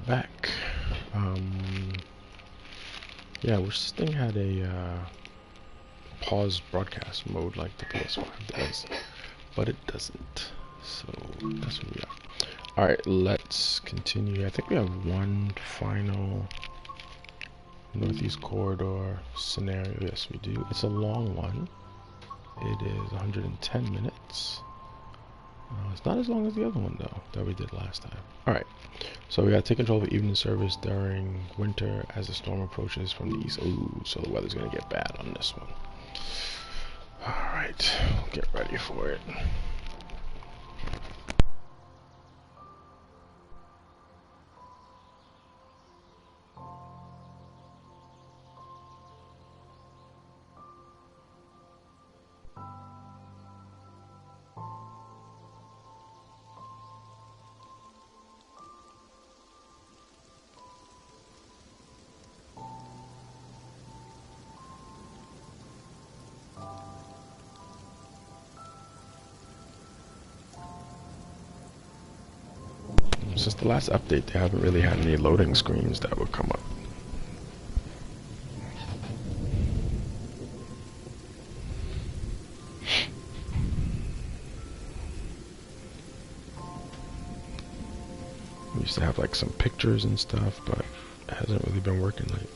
back. Yeah, I wish this thing had a pause broadcast mode like the PS5 does, but it doesn't. So that's where we are. Alright, let's continue. I think we have one final Northeast Corridor scenario. Yes, we do. It's a long one. It is 110 minutes. It's not as long as the other one though that we did last time. Alright, so we gotta take control of evening service during winter as the storm approaches from the east. Ooh, so the weather's gonna get bad on this one. Alright, get ready for it. Since the last update, they haven't really had any loading screens that would come up. We used to have like some pictures and stuff, but it hasn't really been working lately.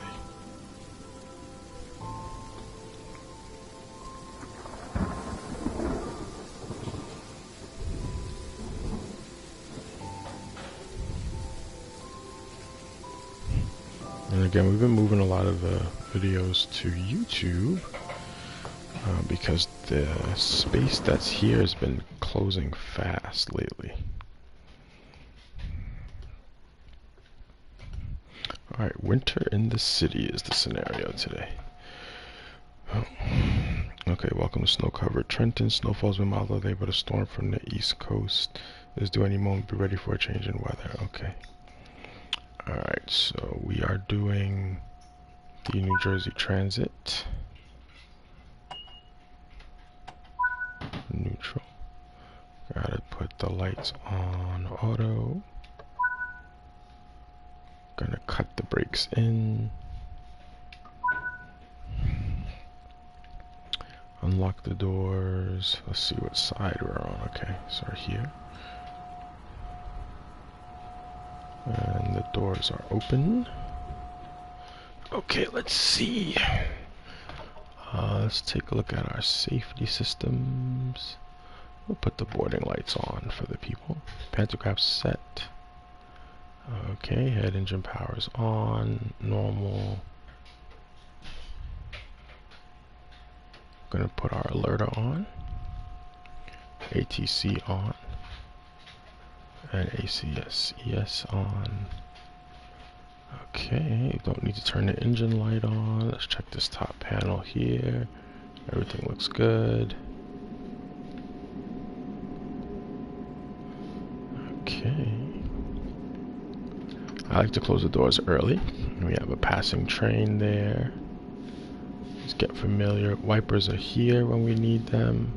And again, we've been moving a lot of videos to YouTube because the space that's here has been closing fast lately. Alright, winter in the city is the scenario today. Oh. Okay, welcome to snow-covered Trenton. Snowfall's been mild all day, but a storm from the east coast is due any moment. Be ready for a change in weather. Okay. Alright, so we are doing the New Jersey Transit. Neutral. Gotta put the lights on auto. Gonna cut the brakes in. Unlock the doors. Let's see what side we're on. Okay, so we're here. And the doors are open. Okay, let's see. Let's take a look at our safety systems. We'll put the boarding lights on for the people. Pantograph set. Okay, head engine power is on. Normal. Gonna put our alerter on. ATC on. And ACS on. Okay, don't need to turn the engine light on. Let's check this top panel here. Everything looks good. Okay. I like to close the doors early. We have a passing train there. Let's get familiar. Wipers are here when we need them.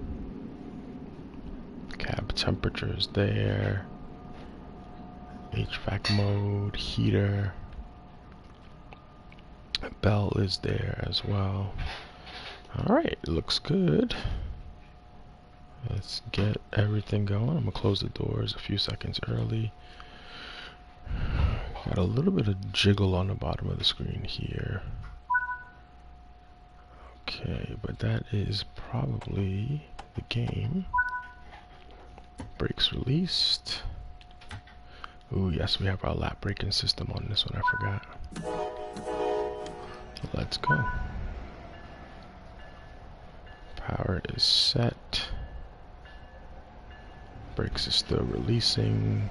Cab temperature is there. HVAC mode, heater. Bell is there as well. Alright, looks good. Let's get everything going. I'm gonna close the doors a few seconds early. Got a little bit of jiggle on the bottom of the screen here. Okay, but that is probably the game. Brakes released. Ooh, yes, we have our lap braking system on this one, I forgot. Let's go. Power is set. Brakes is still releasing.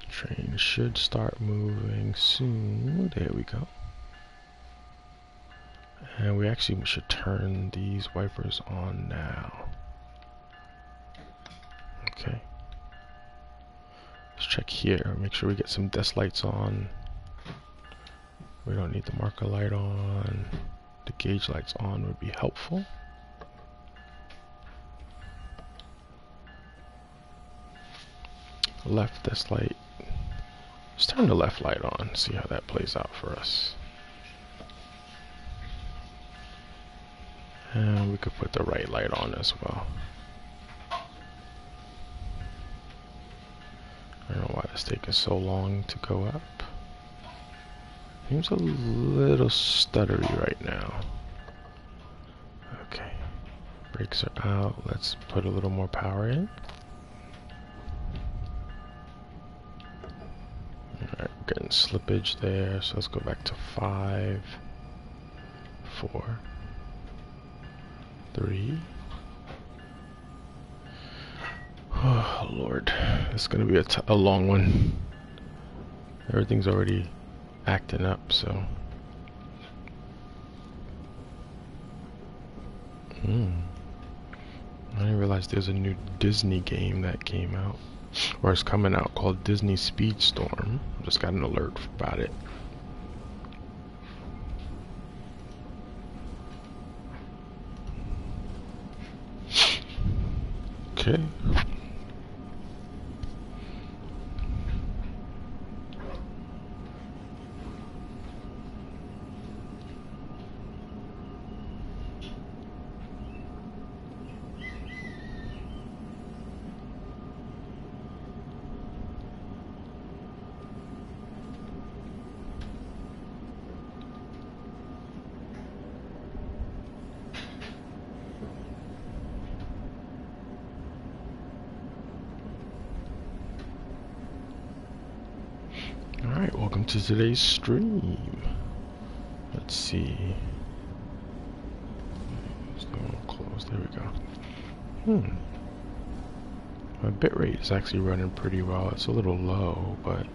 Train should start moving soon. There we go. And we actually should turn these wipers on now. Okay. Let's check here. Make sure we get some desk lights on. We don't need the marker light on. The gauge lights on would be helpful. left this light. Let's turn the left light on, see how that plays out for us. And we could put the right light on as well. I don't know why it's taking so long to go up. Seems a little stuttery right now. Okay. Brakes are out. Let's put a little more power in. Alright, getting slippage there, so let's go back to 5, 4, 3. Oh Lord, it's gonna be a long one. Everything's already acting up, so. I didn't realize there's a new Disney game that came out, or it's coming out, called Disney Speedstorm. Just got an alert about it. Okay. Alright, welcome to today's stream. Let's see. Still close. There we go. My bitrate is actually running pretty well. It's a little low, but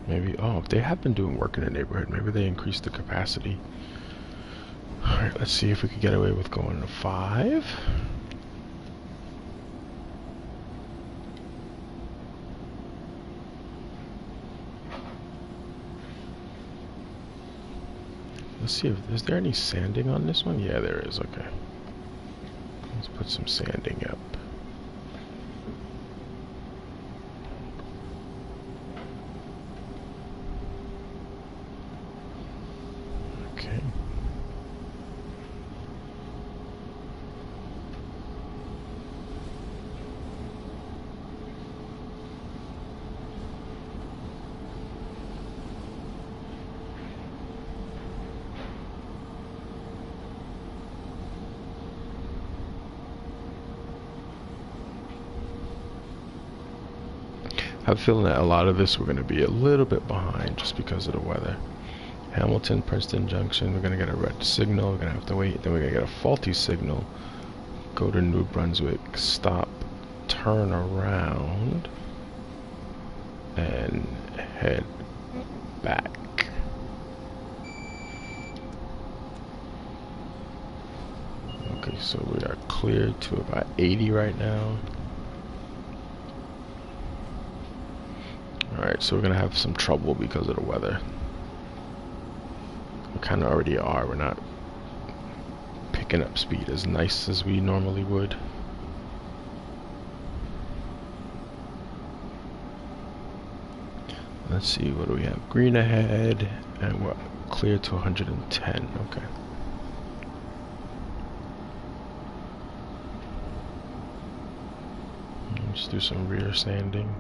maybe, oh, if they have been doing work in the neighborhood, maybe they increased the capacity. Alright, let's see if we can get away with going to 5. Let's see if, is there any sanding on this one? Yeah, there is, okay. Let's put some sanding up. Okay. I have a feeling that a lot of this we're going to be a little bit behind just because of the weather. Hamilton, Princeton Junction, we're going to get a red signal, we're going to have to wait, then we're going to get a faulty signal, go to New Brunswick, stop, turn around, and head back. Okay, so we are cleared to about 80 right now. Alright, so we're gonna have some trouble because of the weather. We kinda already are, we're not picking up speed as nice as we normally would. Let's see, what do we have? Green ahead, and we're clear to 110, okay. Let's do some rear sanding.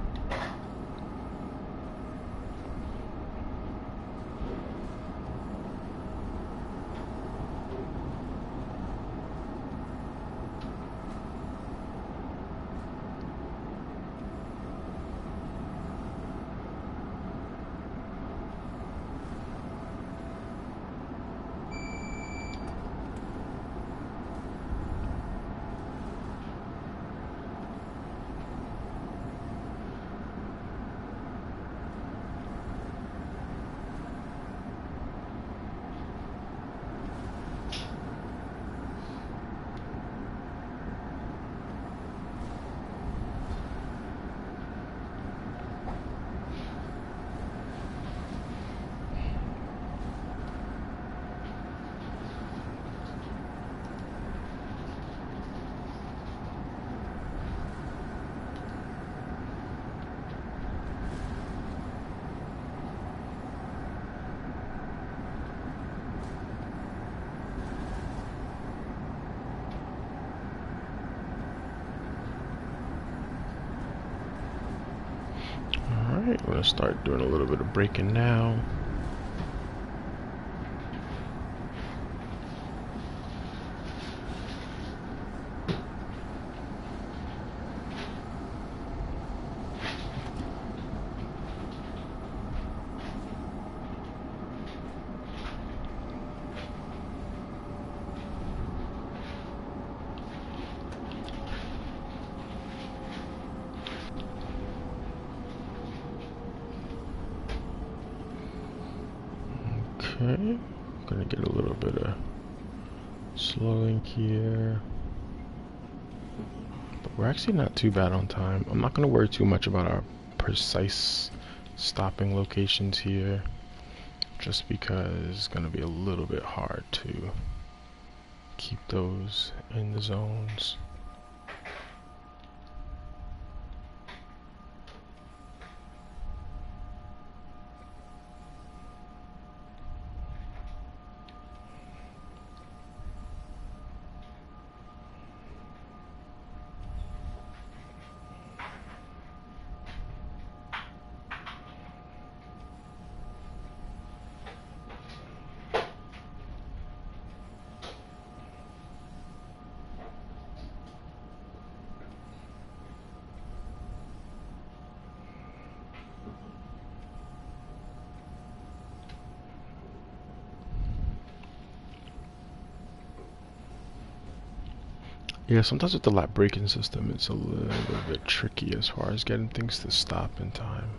going to start doing a little bit of braking now. Okay, gonna get a little bit of slowing here, but we're actually not too bad on time. I'm not gonna worry too much about our precise stopping locations here, just because it's gonna be a little bit hard to keep those in the zones. Yeah, sometimes with the lap braking system, it's a little bit tricky as far as getting things to stop in time.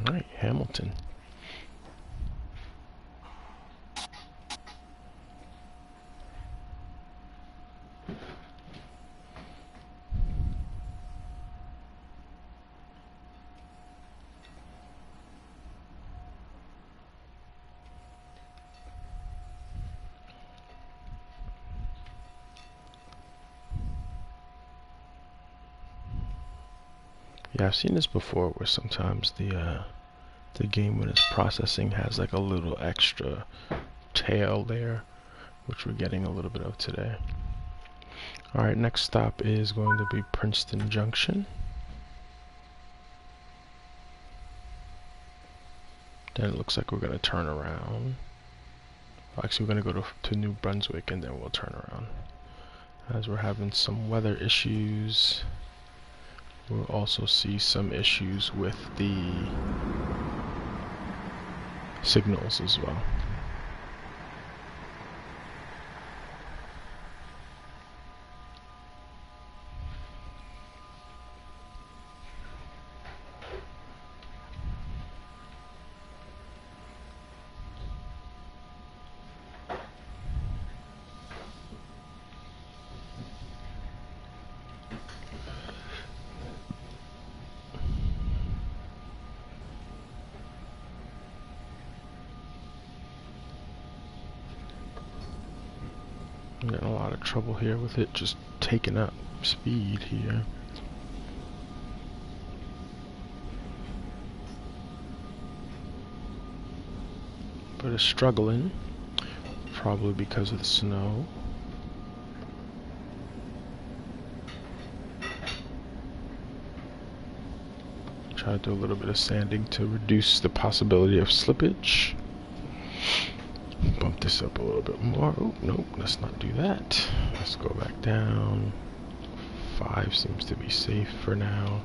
All right, Hamilton. Yeah, I've seen this before where sometimes the game when it's processing has like a little extra tail there, which we're getting a little bit of today. Alright, next stop is going to be Princeton Junction. Then it looks like we're going to turn around. Actually, we're going to go to New Brunswick and then we'll turn around. As we're having some weather issues. We'll also see some issues with the signals as well. I'm getting a lot of trouble here with it just taking up speed here. But it's struggling, probably because of the snow. Try to do a little bit of sanding to reduce the possibility of slippage. Bump this up a little bit more. Oh, nope, let's not do that. Let's go back down. 5 seems to be safe for now.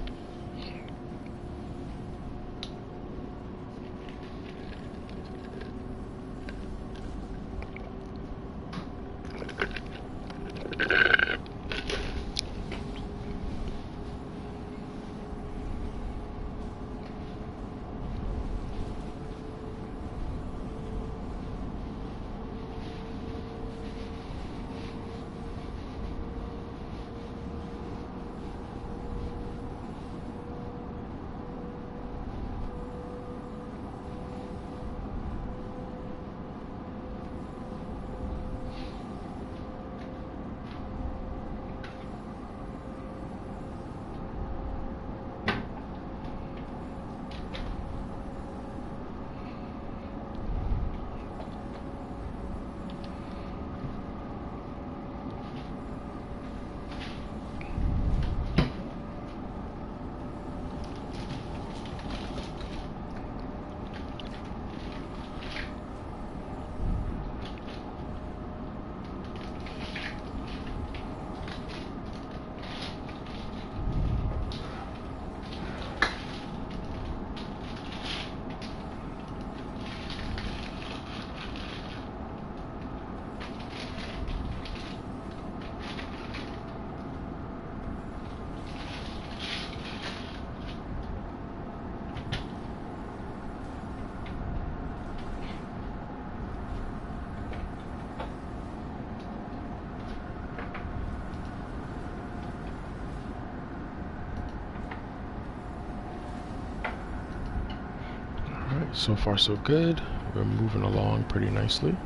Alright, so far so good. We're moving along pretty nicely.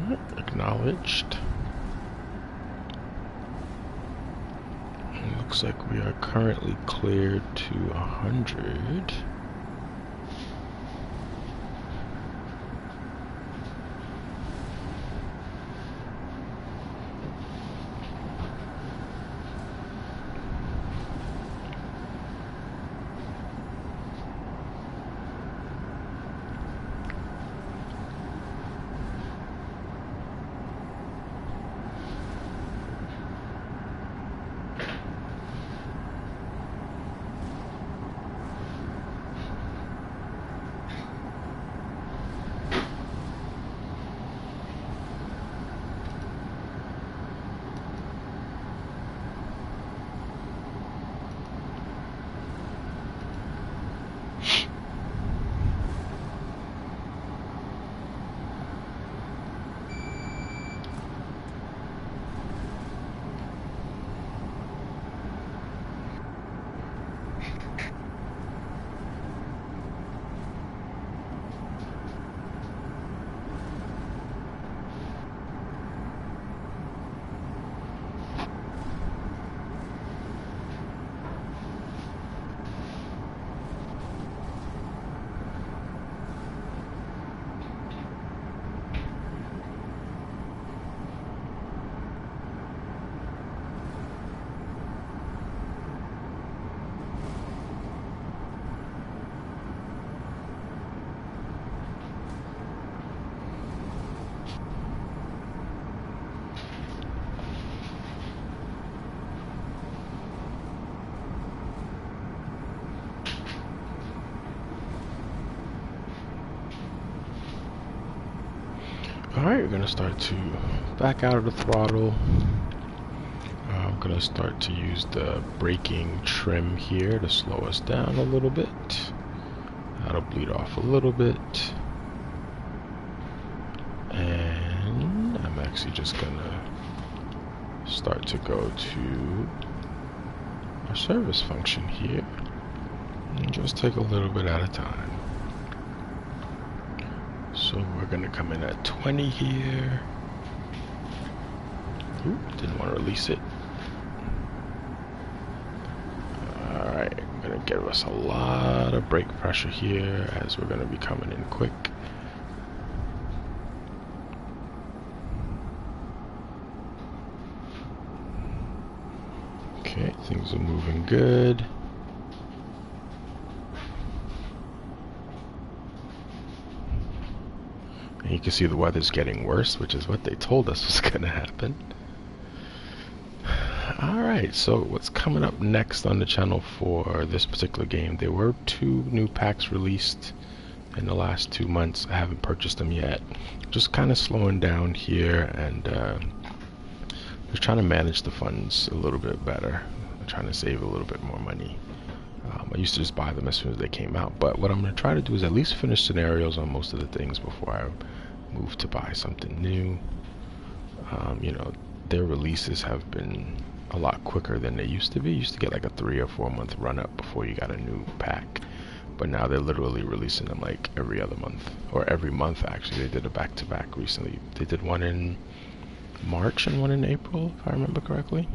Alright, acknowledged. It looks like we are currently cleared to 100. Alright, we're going to start to back out of the throttle. I'm going to start to use the braking trim here to slow us down a little bit. That'll bleed off a little bit. And I'm actually just going to start to go to our service function here. And just take a little bit at a time. So we're going to come in at 20 here. Oop, didn't want to release it. Alright, going to give us a lot of brake pressure here as we're going to be coming in quick. Okay, things are moving good. And you can see the weather's getting worse, which is what they told us was going to happen. Alright, so what's coming up next on the channel for this particular game? There were 2 new packs released in the last 2 months. I haven't purchased them yet. Just kind of slowing down here and just trying to manage the funds a little bit better. I'm trying to save a little bit more money. I used to just buy them as soon as they came out, but what I'm going to try to do is at least finish scenarios on most of the things before I move to buy something new. You know, their releases have been a lot quicker than they used to be. You used to get like a 3 or 4 month run up before you got a new pack, but now they're literally releasing them like every other month, or every month actually. They did a back-to-back recently. They did one in March and one in April, if I remember correctly.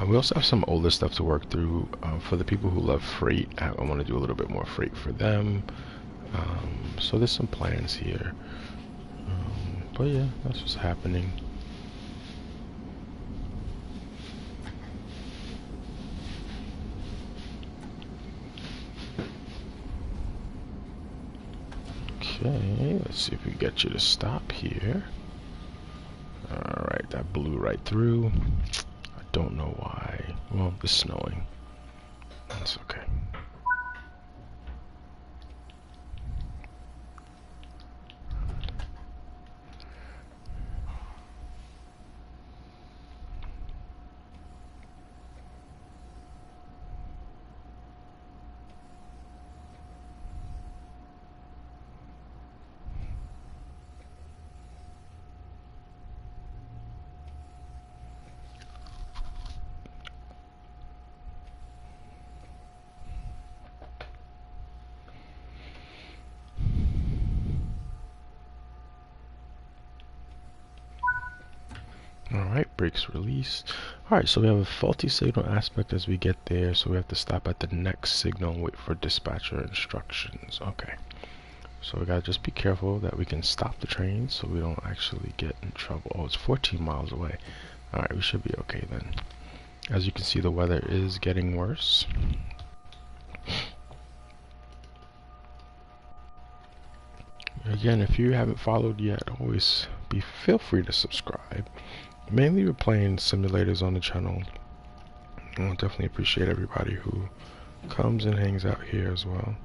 We also have some older stuff to work through. For the people who love freight, I want to do a little bit more freight for them. So there's some plans here. But yeah, that's what's happening. Okay, let's see if we get you to stop here. Alright, that blew right through. I don't know why. Well, it's snowing. That's okay. brakes release. Alright, so we have a faulty signal aspect as we get there, so we have to stop at the next signal and wait for dispatcher instructions. Okay, so we gotta just be careful that we can stop the train so we don't actually get in trouble. Oh, it's 14 miles away. Alright, we should be okay then. As you can see, the weather is getting worse. Again, if you haven't followed yet, feel free to subscribe. Mainly we're playing simulators on the channel. I'll definitely appreciate everybody who comes and hangs out here as well.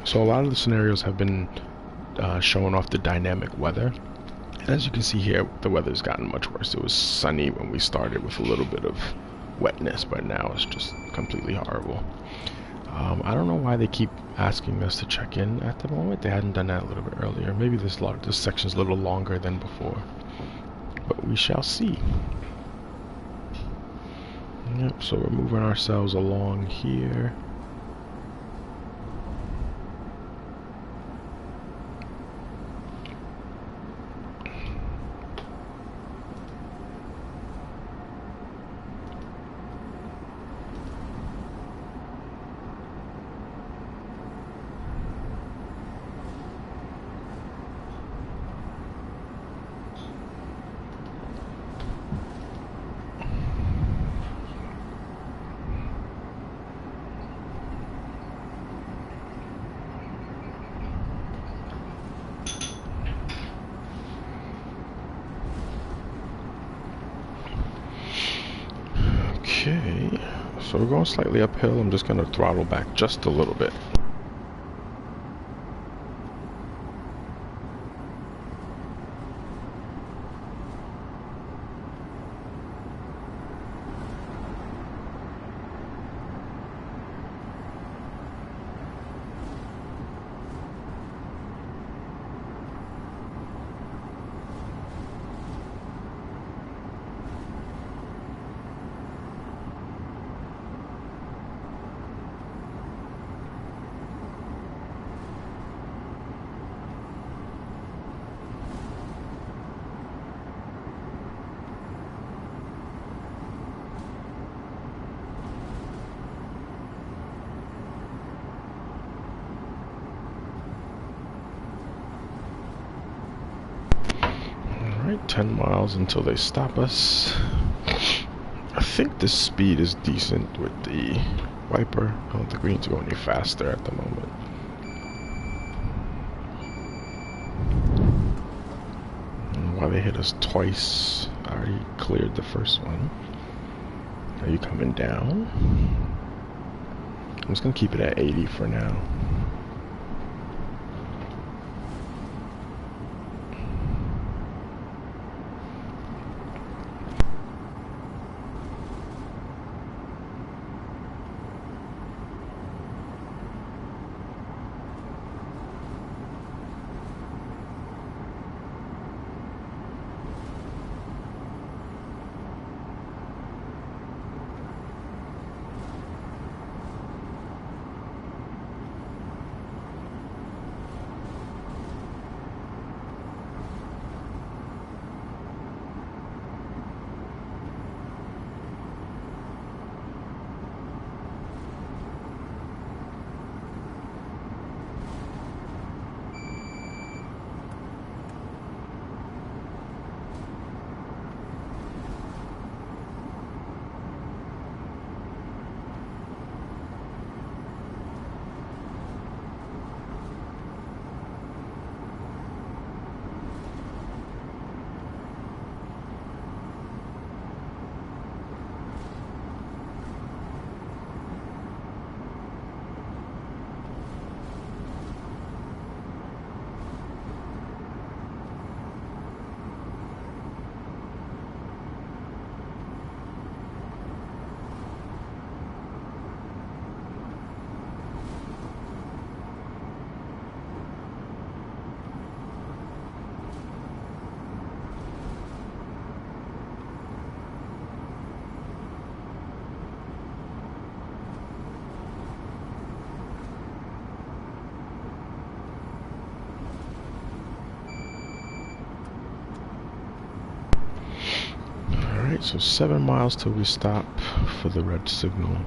So a lot of the scenarios have been showing off the dynamic weather. And as you can see here, the weather's gotten much worse. It was sunny when we started with a little bit of wetness, but now it's just completely horrible. I don't know why they keep asking us to check in at the moment. They hadn't done that a little bit earlier. Maybe this section's a little longer than before, but we shall see. Yep, so we're moving ourselves along here. Okay, so we're going slightly uphill. I'm just going to throttle back just a little bit. Alright, 10 miles until they stop us. I think the speed is decent with the wiper. I don't think we need to go any faster at the moment. why they hit us twice. I already cleared the first one. Are you coming down? I'm just gonna keep it at 80 for now. Alright, so 7 miles till we stop for the red signal.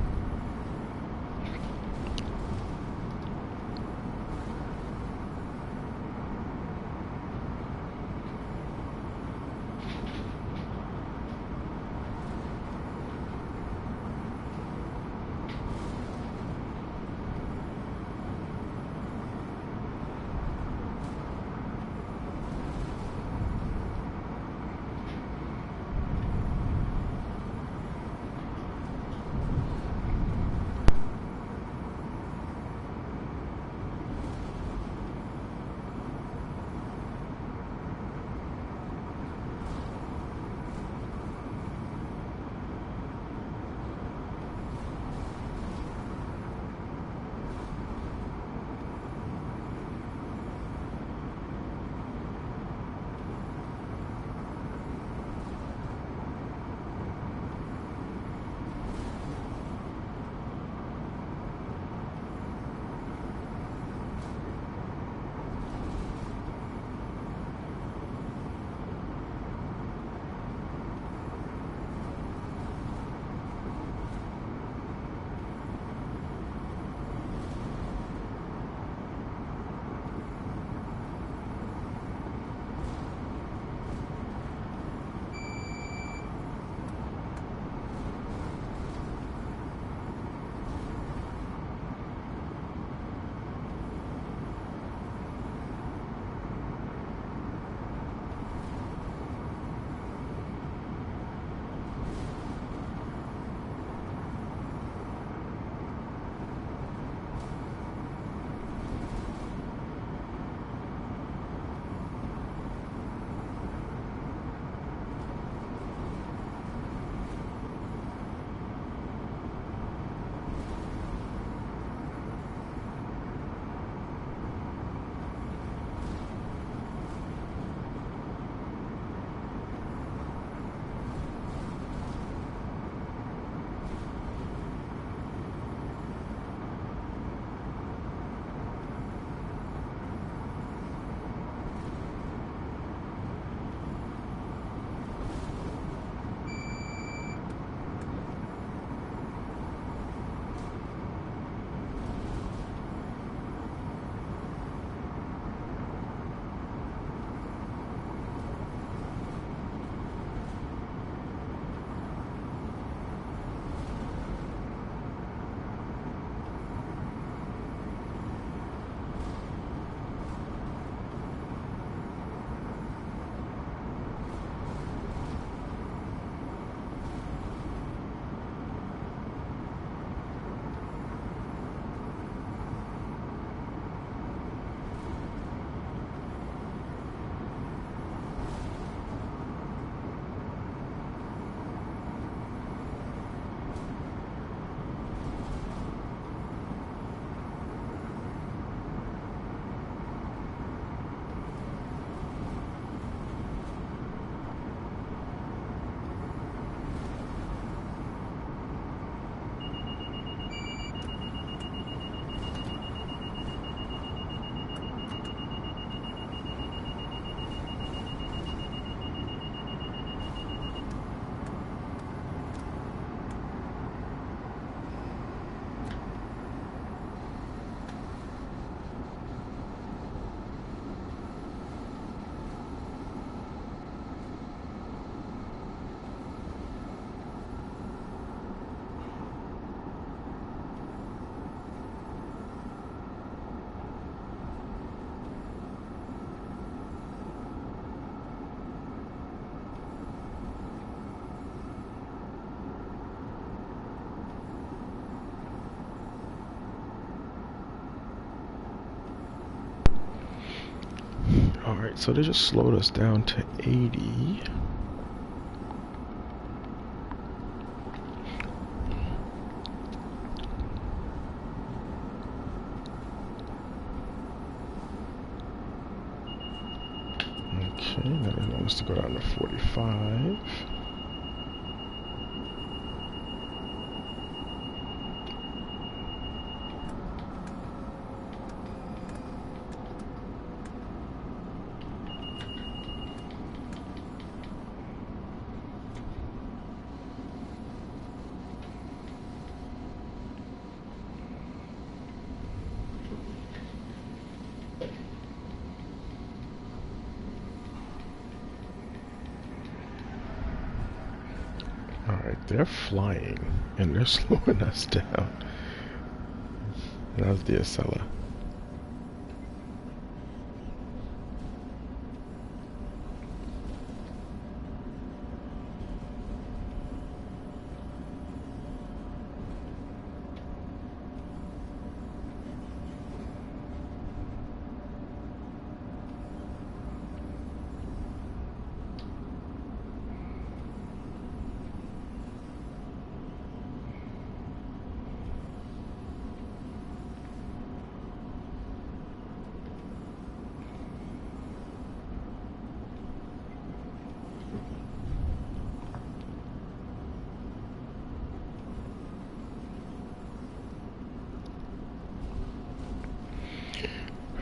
Alright, so they just slowed us down to 80. Okay, now they want us to go down to 45. Alright, they're flying and they're slowing us down. That's the Acela.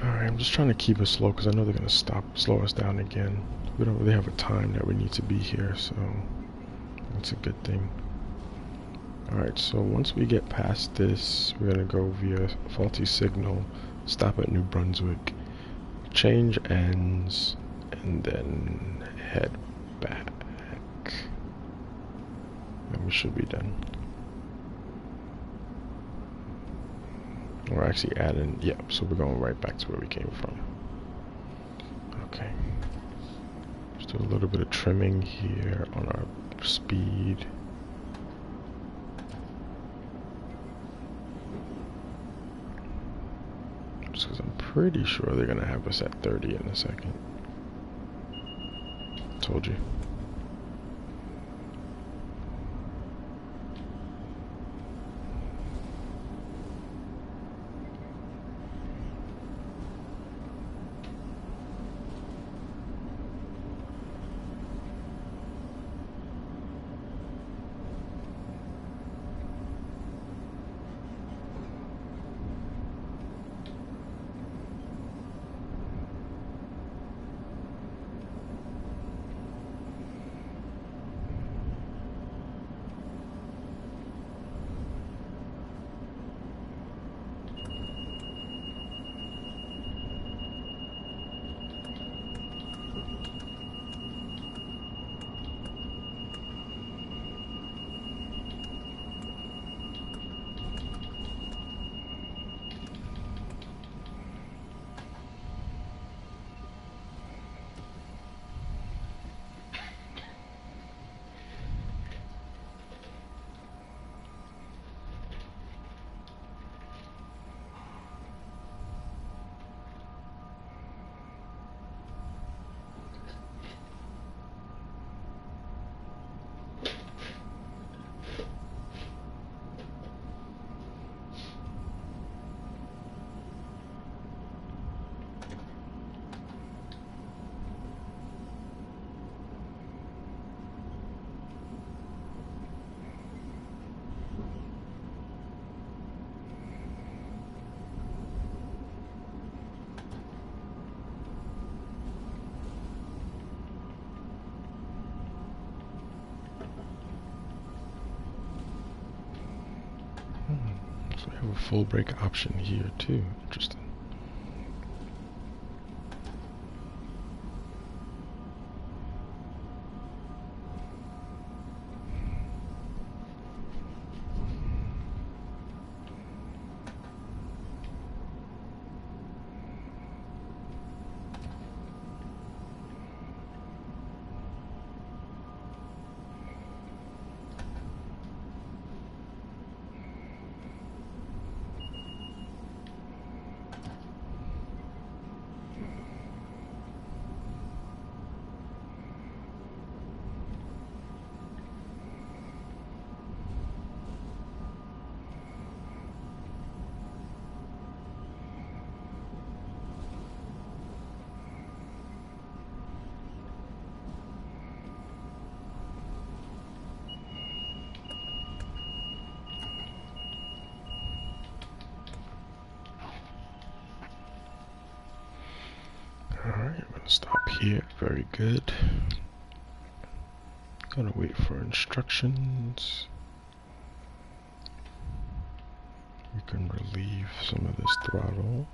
I'm just trying to keep it slow because I know they're going to slow us down again. We don't really have a time that we need to be here, so that's a good thing. Alright, so once we get past this, we're going to go via faulty signal, stop at New Brunswick, change ends, and then head back. And we should be done. We're actually adding, yep, so we're going right back to where we came from. Okay. Just do a little bit of trimming here on our speed. Just because I'm pretty sure they're going to have us at 30 in a second. Told you. So we have a full brake option here too. Interesting. here. Very good. Gonna wait for instructions. We can relieve some of this throttle.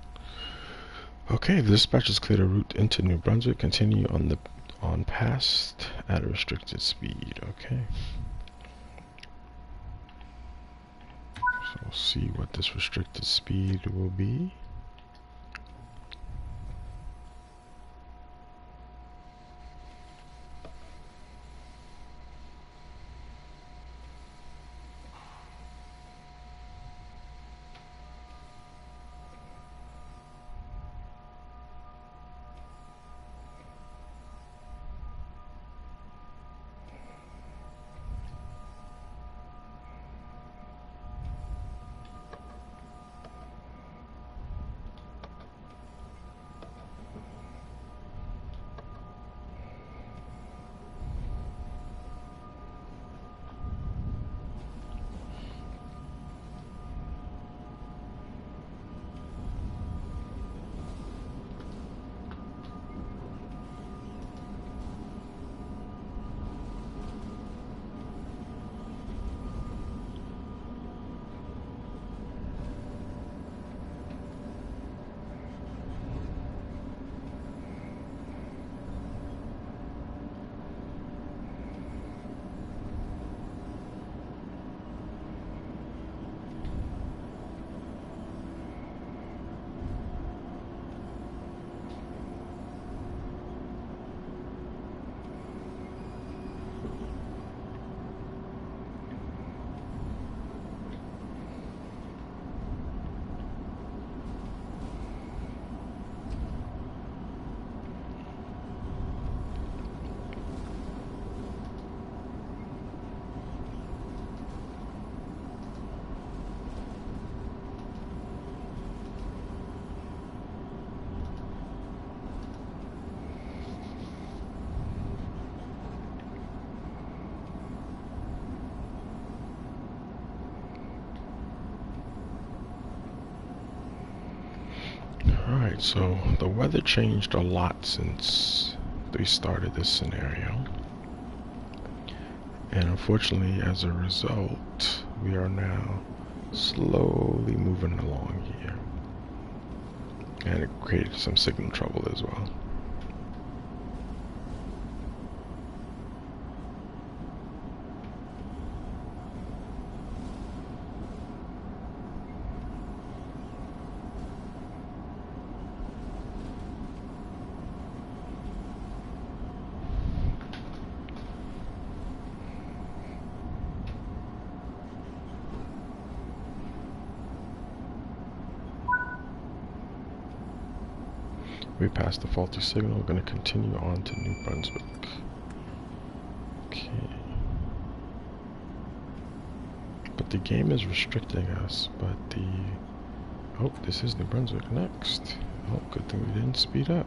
Okay, the dispatch is clear to route into New Brunswick. Continue on past at a restricted speed. Okay. So we'll see what this restricted speed will be. Alright, so the weather changed a lot since we started this scenario. And unfortunately, as a result, we are now slowly moving along here. And it created some signal trouble as well. We passed the faulty signal. We're going to continue on to New Brunswick. Okay. But the game is restricting us, but the... Oh, this is New Brunswick next. Oh, good thing we didn't speed up.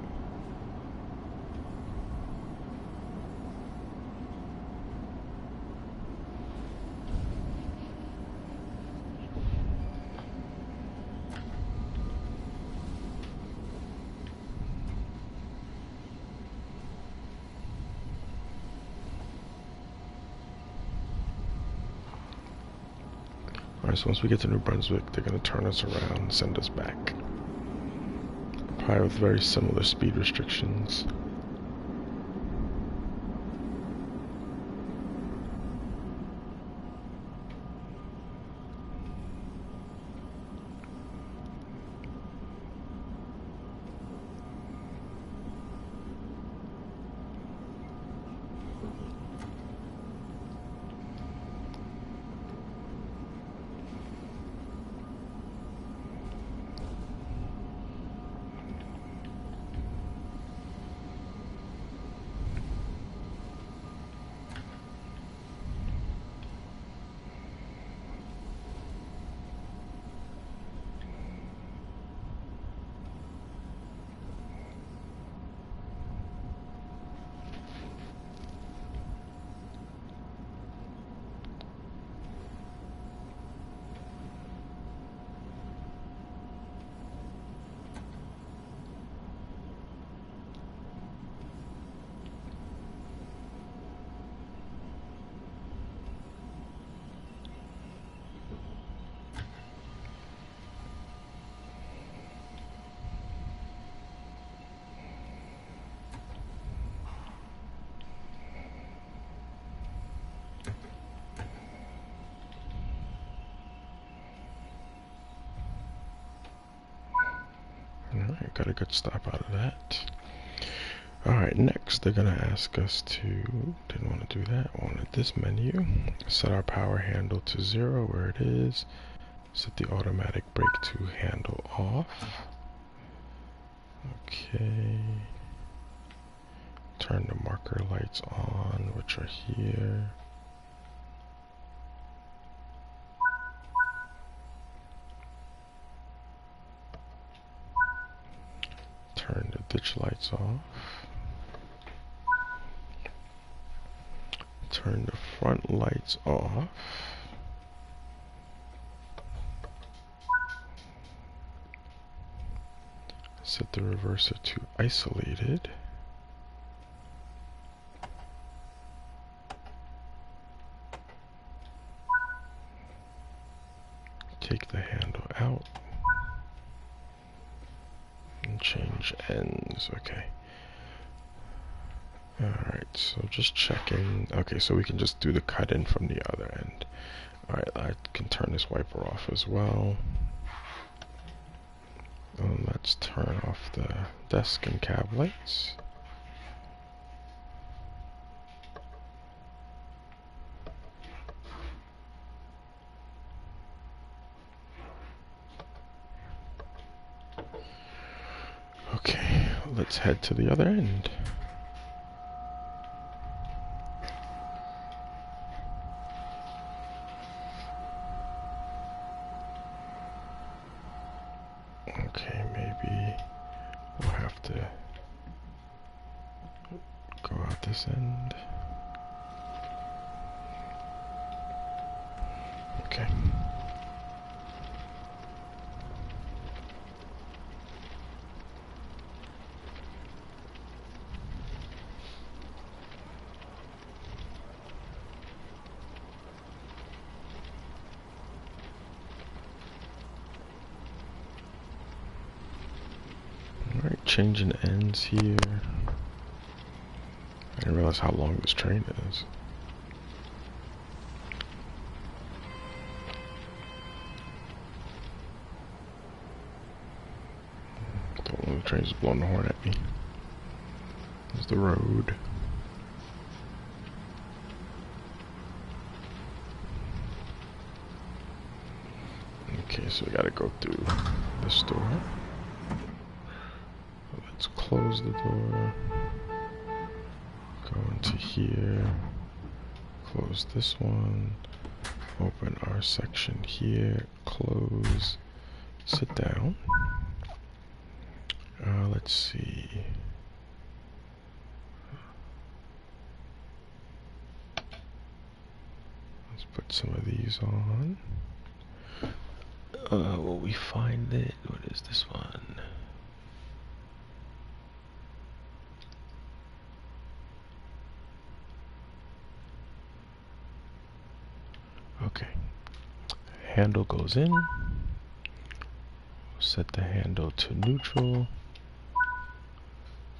Alright, so once we get to New Brunswick, they're going to turn us around and send us back. Probably with very similar speed restrictions. a good stop out of that. Alright, next they're gonna ask us to, didn't want to do that, wanted this menu. Set our power handle to 0 where it is. Set the automatic brake to handle off. Okay. Turn the marker lights on, which are here. Turn the ditch lights off. Turn the front lights off. Set the reverser to isolated. Take the handle out. And change ends. Okay. Alright, so just checking. Okay, so we can just do the cut in from the other end. Alright, I can turn this wiper off as well. Let's turn off the desk and cab lights. Okay, let's head to the other end. Okay, maybe we'll have to go out this end. Okay. Alright, changing ends here. I didn't realize how long this train is. Don't want the train's blowing the horn at me. There's the road. Okay, so we gotta go through this door. Let's close the door. Go into here. Close this one. Open our section here. Close. Sit down. Let's see. Let's put some of these on. Will we find it? What is this one? Okay. Handle goes in. Set the handle to neutral.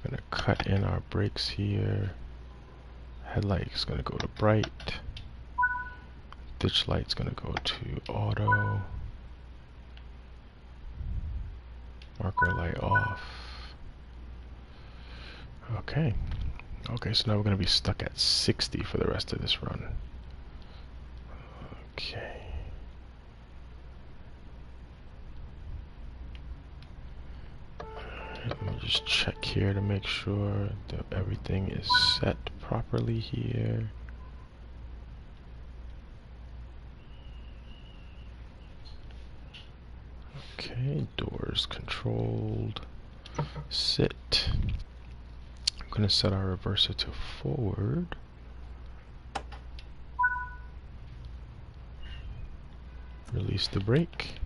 Gonna cut in our brakes here. Headlight is gonna go to bright. Ditch light's gonna go to auto. Marker light off. Okay. Okay, so now we're gonna be stuck at 60 for the rest of this run. Okay. Let me just check here to make sure that everything is set properly here. Okay, doors controlled. Sit. I'm going to set our reverser to forward. Release the brake.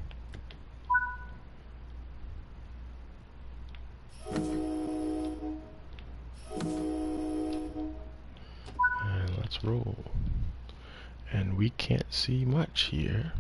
And let's roll. And we can't see much here.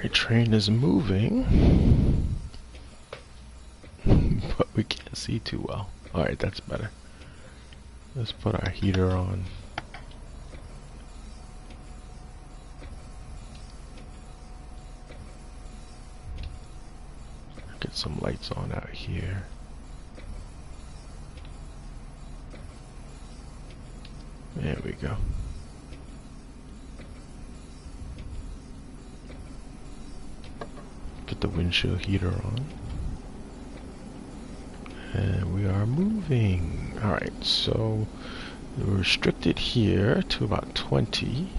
Alright, train is moving. But we can't see too well. Alright, that's better. Let's put our heater on. Get some lights on out here. There we go. Get the windshield heater on. And we are moving. Alright, so we're restricted here to about 20.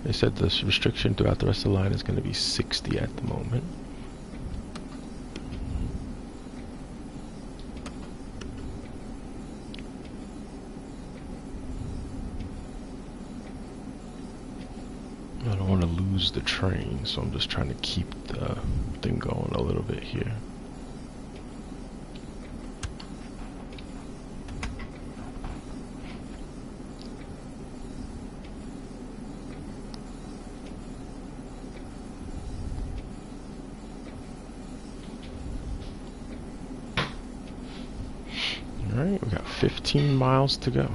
They said this restriction throughout the rest of the line is going to be 60 at the moment. I don't want to lose the train, so I'm just trying to keep the thing going a little bit here. Alright, we got 15 miles to go.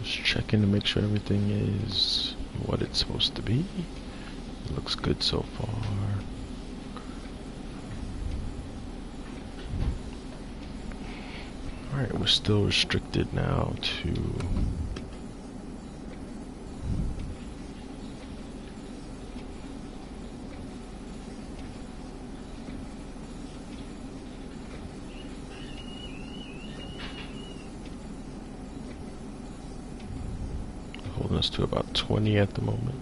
Just checking to make sure everything is what it's supposed to be. It looks good so far. Alright, we're still restricted now to holding us to about 20 at the moment.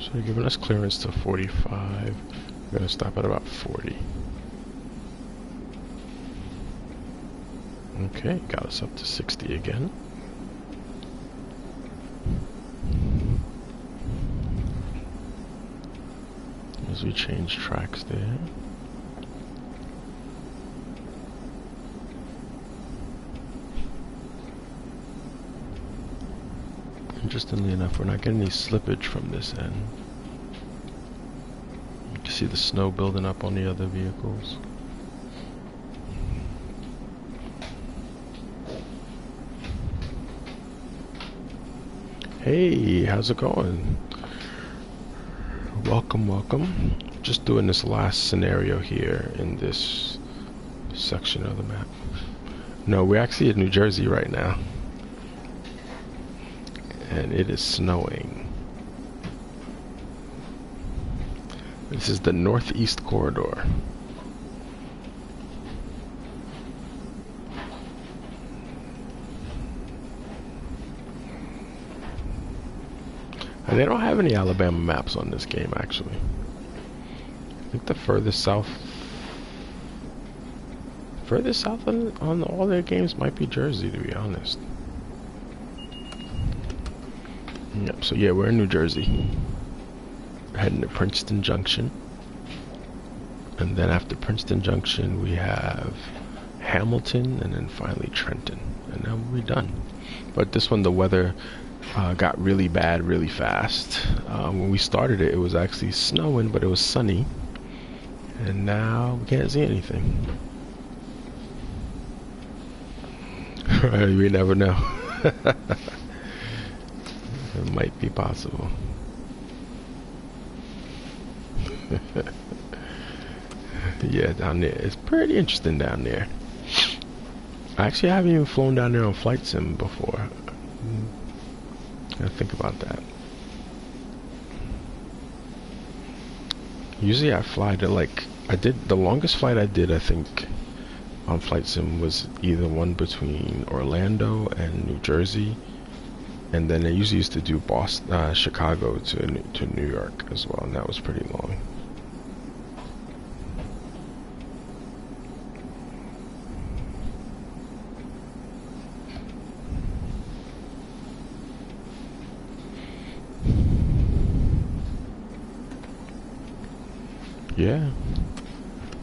So they're giving us clearance to 45. We're gonna stop at about 40. Okay, got us up to 60 again. As we change tracks there. Interestingly enough, we're not getting any slippage from this end. You can see the snow building up on the other vehicles. Hey, how's it going? Welcome, welcome. Just doing this last scenario here in this section of the map. No, we're actually in New Jersey right now. And it is snowing. This is the Northeast Corridor. And they don't have any Alabama maps on this game, actually. I think the furthest south on all their games might be Jersey, to be honest. Yep, so yeah, we're in New Jersey. We're heading to Princeton Junction. And then after Princeton Junction, we have Hamilton, and then finally Trenton. And then we'll be done. But this one, the weather got really bad really fast. When we started it, it was actually snowing, but it was sunny. And now we can't see anything. We never know. It might be possible. Yeah, down there. It's pretty interesting down there. Actually, I haven't even flown down there on flight sim before. Gotta think about that. Usually I fly to the longest flight I did, I think, on flight sim was either one between Orlando and New Jersey. And then I usually used to do Chicago to New York as well, and that was pretty long.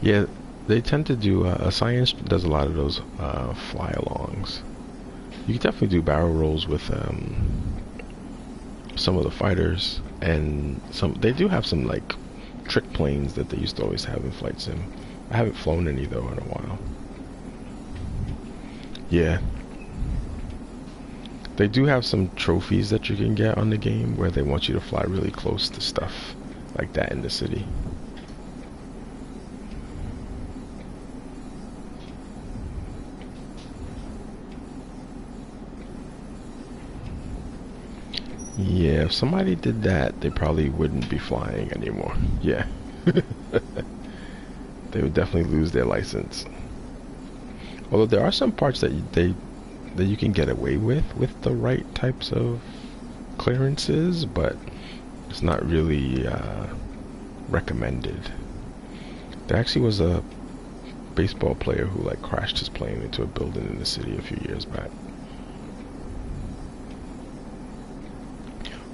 Yeah, they tend to do, Science does a lot of those fly-alongs. You can definitely do barrel rolls with some of the fighters, and they do have some like trick planes that they used to always have in flight sim. I haven't flown any though in a while. Yeah, they do have some trophies that you can get on the game where they want you to fly really close to stuff like that in the city. Yeah, if somebody did that, they probably wouldn't be flying anymore. Yeah. They would definitely lose their license. Although there are some parts that you can get away with the right types of clearances, but it's not really recommended. There actually was a baseball player who like crashed his plane into a building in the city a few years back.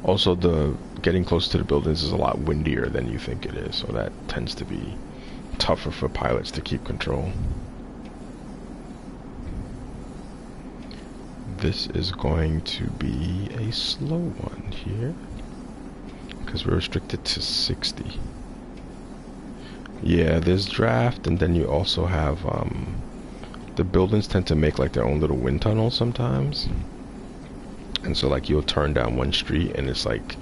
Also, getting close to the buildings is a lot windier than you think it is, so that tends to be tougher for pilots to keep control. This is going to be a slow one here, because we're restricted to 60. Yeah, there's draft, and then you also have, the buildings tend to make like their own little wind tunnels sometimes. And so like you'll turn down one street and it's like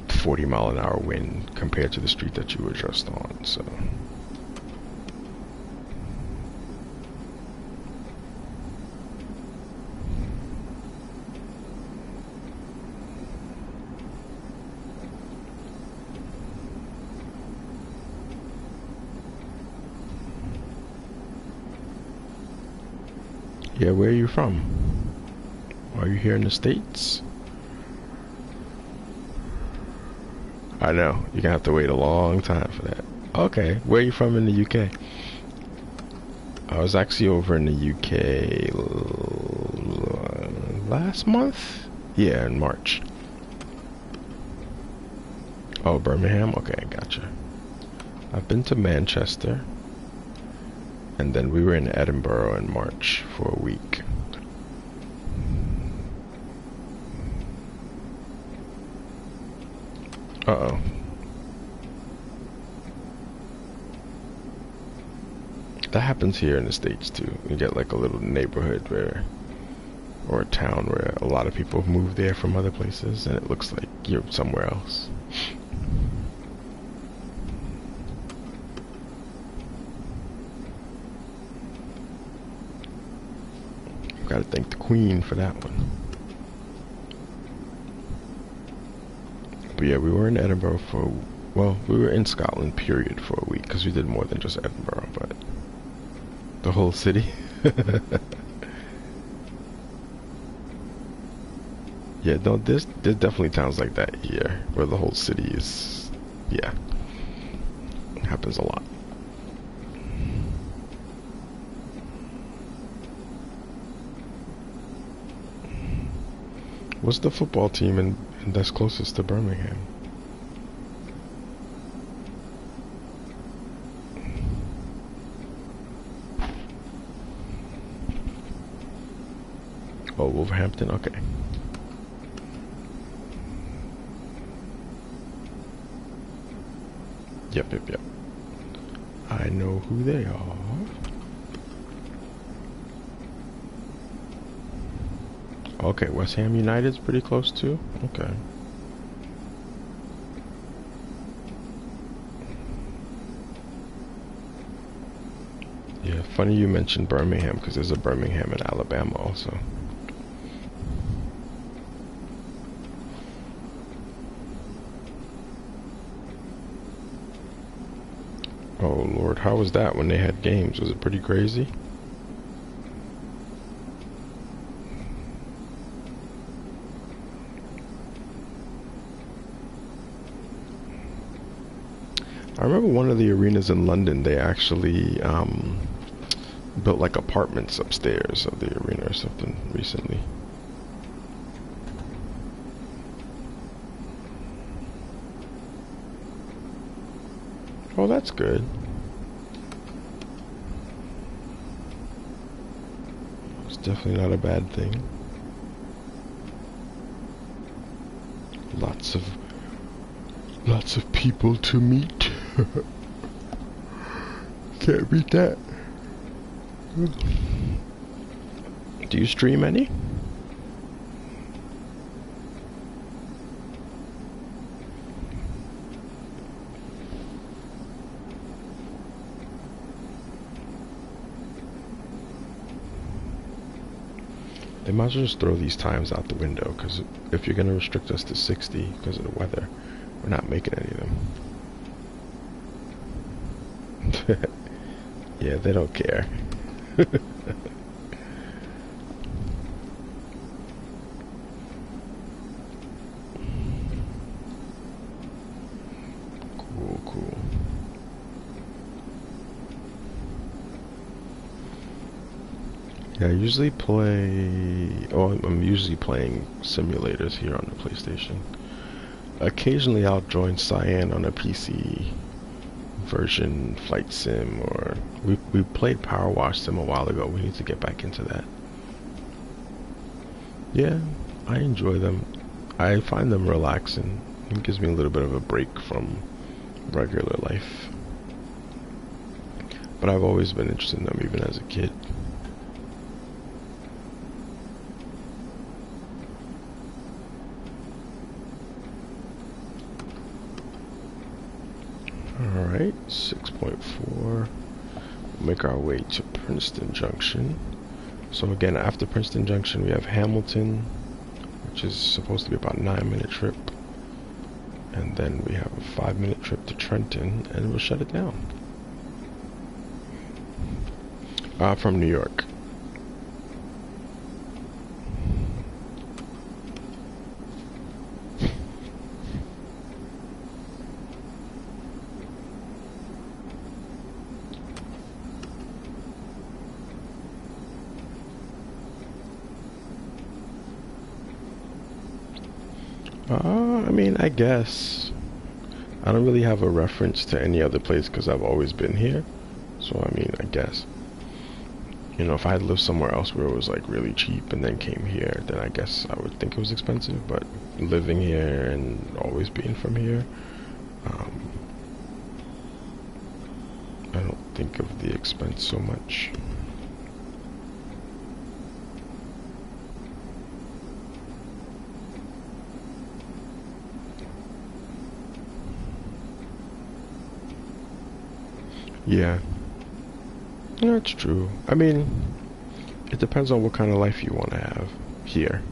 40-mile-an-hour wind compared to the street that you were just on, so. Yeah, where are you from? Are you here in the States? I know. You're gonna have to wait a long time for that. Okay, where are you from in the UK? I was actually over in the UK last month? Yeah, in March. Oh, Birmingham? Okay, gotcha. I've been to Manchester. And then we were in Edinburgh in March for a week. Uh-oh. That happens here in the States too. You get like a little neighborhood where, or a town where a lot of people have moved there from other places and it looks like you're somewhere else. Gotta thank the Queen for that one. But yeah, we were in Edinburgh for, well, we were in Scotland, period, for a week, because we did more than just Edinburgh, but the whole city. Yeah, no, there's definitely towns like that here, where the whole city is, yeah, it happens a lot. What's the football team that's closest to Birmingham? Oh, Wolverhampton? Okay. Yep. I know who they are. Okay, West Ham United's pretty close too? Okay. Yeah, funny you mentioned Birmingham, because there's a Birmingham in Alabama also. Oh Lord, how was that when they had games? Was it pretty crazy? I remember one of the arenas in London, they actually built like apartments upstairs of the arena or something recently. Oh, that's good. It's definitely not a bad thing. Lots of people to meet. Can't beat that. Do you stream any? They might as well just throw these times out the window, because if you're going to restrict us to 60 because of the weather, we're not making any of them. Yeah, they don't care. Cool. Yeah, I usually I'm usually playing simulators here on the PlayStation. Occasionally I'll join Cyan on a PC version, Flight Sim, or we played Power Wash Sim a while ago. We need to get back into that. Yeah, I enjoy them. I find them relaxing. It gives me a little bit of a break from regular life. But I've always been interested in them, even as a kid. Alright, 6.4. Make our way to Princeton Junction. So again, after Princeton Junction, we have Hamilton, which is supposed to be about a 9-minute trip. And then we have a 5-minute trip to Trenton, and we'll shut it down. From New York. I mean, I guess I don't really have a reference to any other place because I've always been here. So I mean, I guess, you know, if I had lived somewhere else where it was like really cheap and then came here, then I guess I would think it was expensive. But living here and always being from here, um, I don't think of the expense so much. Yeah, that's true. I mean, it depends on what kind of life you want to have here.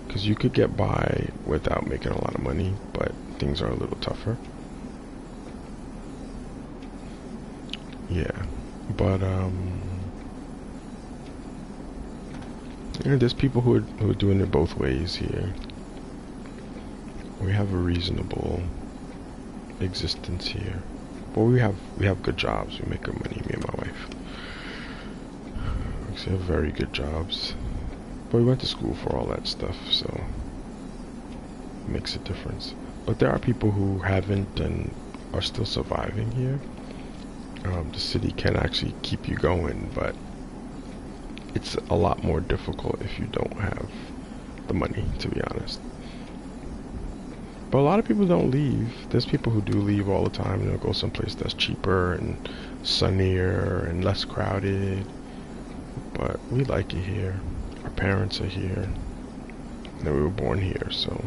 Because you could get by without making a lot of money, but things are a little tougher. Yeah, but you know, there's people who are doing it both ways here. We have a reasonable existence here, but we have good jobs. We make good money, me and my wife. We have very good jobs, but we went to school for all that stuff, so it makes a difference. But there are people who haven't and are still surviving here. The city can actually keep you going, but it's a lot more difficult if you don't have the money, to be honest. But a lot of people don't leave. There's people who do leave all the time. They'll go someplace that's cheaper and sunnier and less crowded. But we like it here. Our parents are here. And we were born here, so.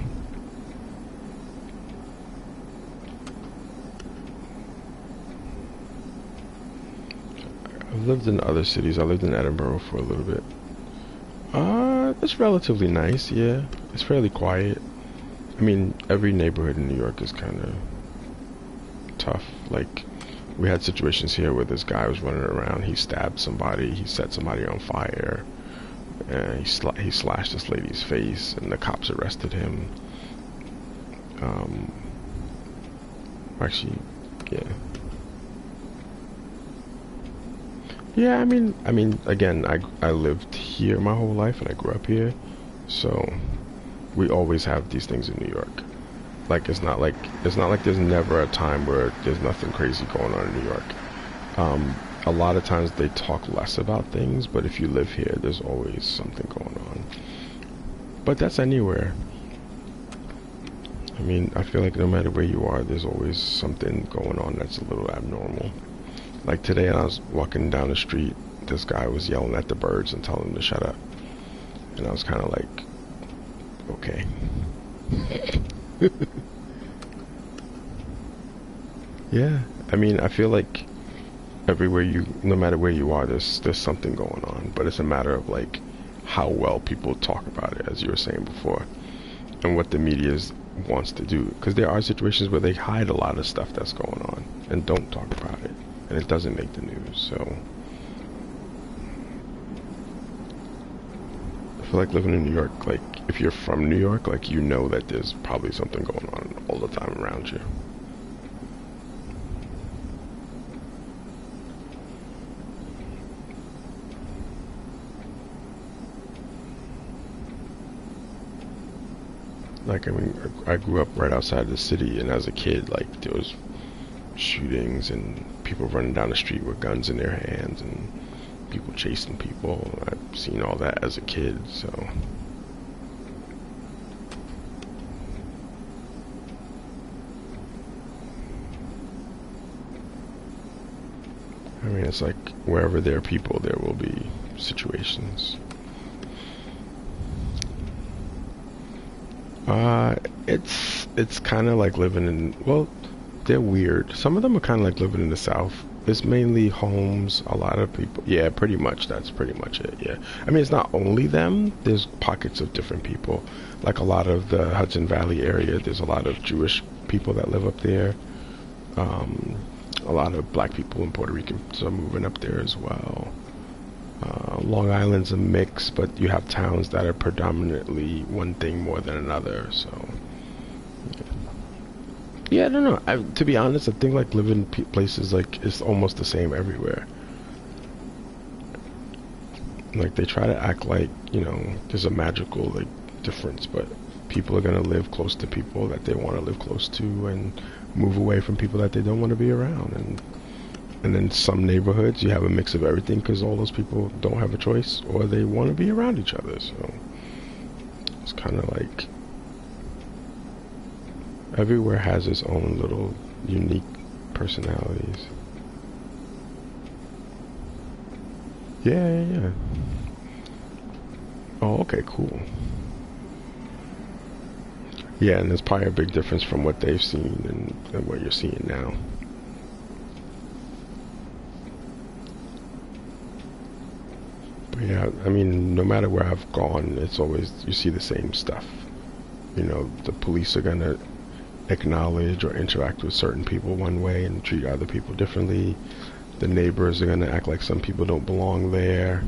I've lived in other cities. I lived in Edinburgh for a little bit. It's relatively nice, yeah. It's fairly quiet. I mean, every neighborhood in New York is kind of tough. Like, we had situations here where this guy was running around. He stabbed somebody. He set somebody on fire. And he slashed this lady's face, and the cops arrested him. Actually, yeah. Yeah, I mean, again, I lived here my whole life, and I grew up here, so we always have these things in New York. Like it's not like there's never a time where there's nothing crazy going on in New York. A lot of times they talk less about things, but if you live here, there's always something going on. But that's anywhere. I mean, I feel like no matter where you are, there's always something going on that's a little abnormal. Like today, I was walking down the street. This guy was yelling at the birds and telling them to shut up. And I was kind of like, okay. Yeah, I mean, I feel like no matter where you are, there's something going on. But it's a matter of like how well people talk about it, as you were saying before, and what the media wants to do. Because there are situations where they hide a lot of stuff that's going on and don't talk about it, and it doesn't make the news. So I feel like living in New York, like if you're from New York, like you know that there's probably something going on all the time around you. Like, I mean, I grew up right outside the city, and as a kid, like, there was shootings and people running down the street with guns in their hands and people chasing people. I've seen all that as a kid, so. I mean, it's like, wherever there are people, there will be situations. It's kind of like living in, well, they're weird. Some of them are kind of like living in the South. It's mainly homes, a lot of people. Yeah, pretty much. That's pretty much it, yeah. I mean, it's not only them. There's pockets of different people. Like a lot of the Hudson Valley area, there's a lot of Jewish people that live up there. Um, a lot of black people and Puerto Ricans are moving up there as well. Long Island's a mix, but you have towns that are predominantly one thing more than another, so. Yeah, I don't know. To be honest, I think like living places like it's almost the same everywhere. Like they try to act like, you know, there's a magical like difference, but people are going to live close to people that they want to live close to, and move away from people that they don't want to be around. And in some neighborhoods, you have a mix of everything because all those people don't have a choice, or they want to be around each other. So it's kind of like everywhere has its own little unique personalities. Yeah. Oh, okay, cool. Yeah, and there's probably a big difference from what they've seen and what you're seeing now. But yeah, I mean, no matter where I've gone, it's always, you see the same stuff. You know, the police are gonna acknowledge or interact with certain people one way and treat other people differently. The neighbors are gonna act like some people don't belong there.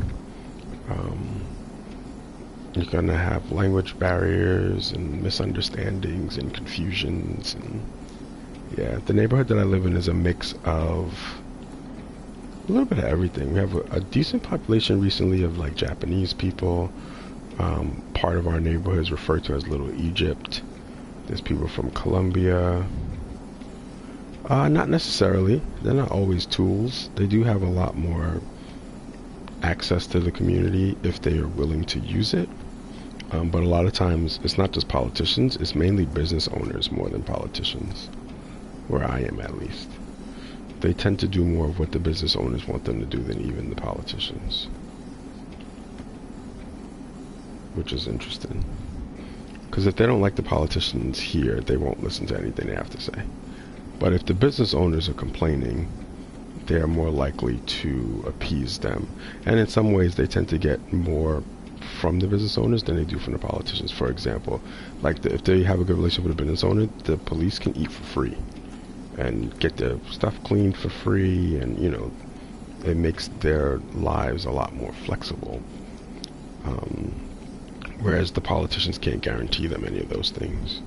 You're gonna have language barriers and misunderstandings and confusions, and yeah, the neighborhood that I live in is a mix of a little bit of everything. We have a decent population recently of like Japanese people. Part of our neighborhood is referred to as Little Egypt. There's people from Colombia. Not necessarily. They're not always tools. They do have a lot more access to the community if they are willing to use it. But a lot of times, it's not just politicians. It's mainly business owners more than politicians, where I am at least. They tend to do more of what the business owners want them to do than even the politicians, which is interesting. Because if they don't like the politicians here, they won't listen to anything they have to say. But if the business owners are complaining, they are more likely to appease them. And in some ways, they tend to get more from the business owners than they do from the politicians. For example, like if they have a good relationship with a business owner, the police can eat for free and get their stuff cleaned for free, and you know, it makes their lives a lot more flexible. Whereas the politicians can't guarantee them any of those things.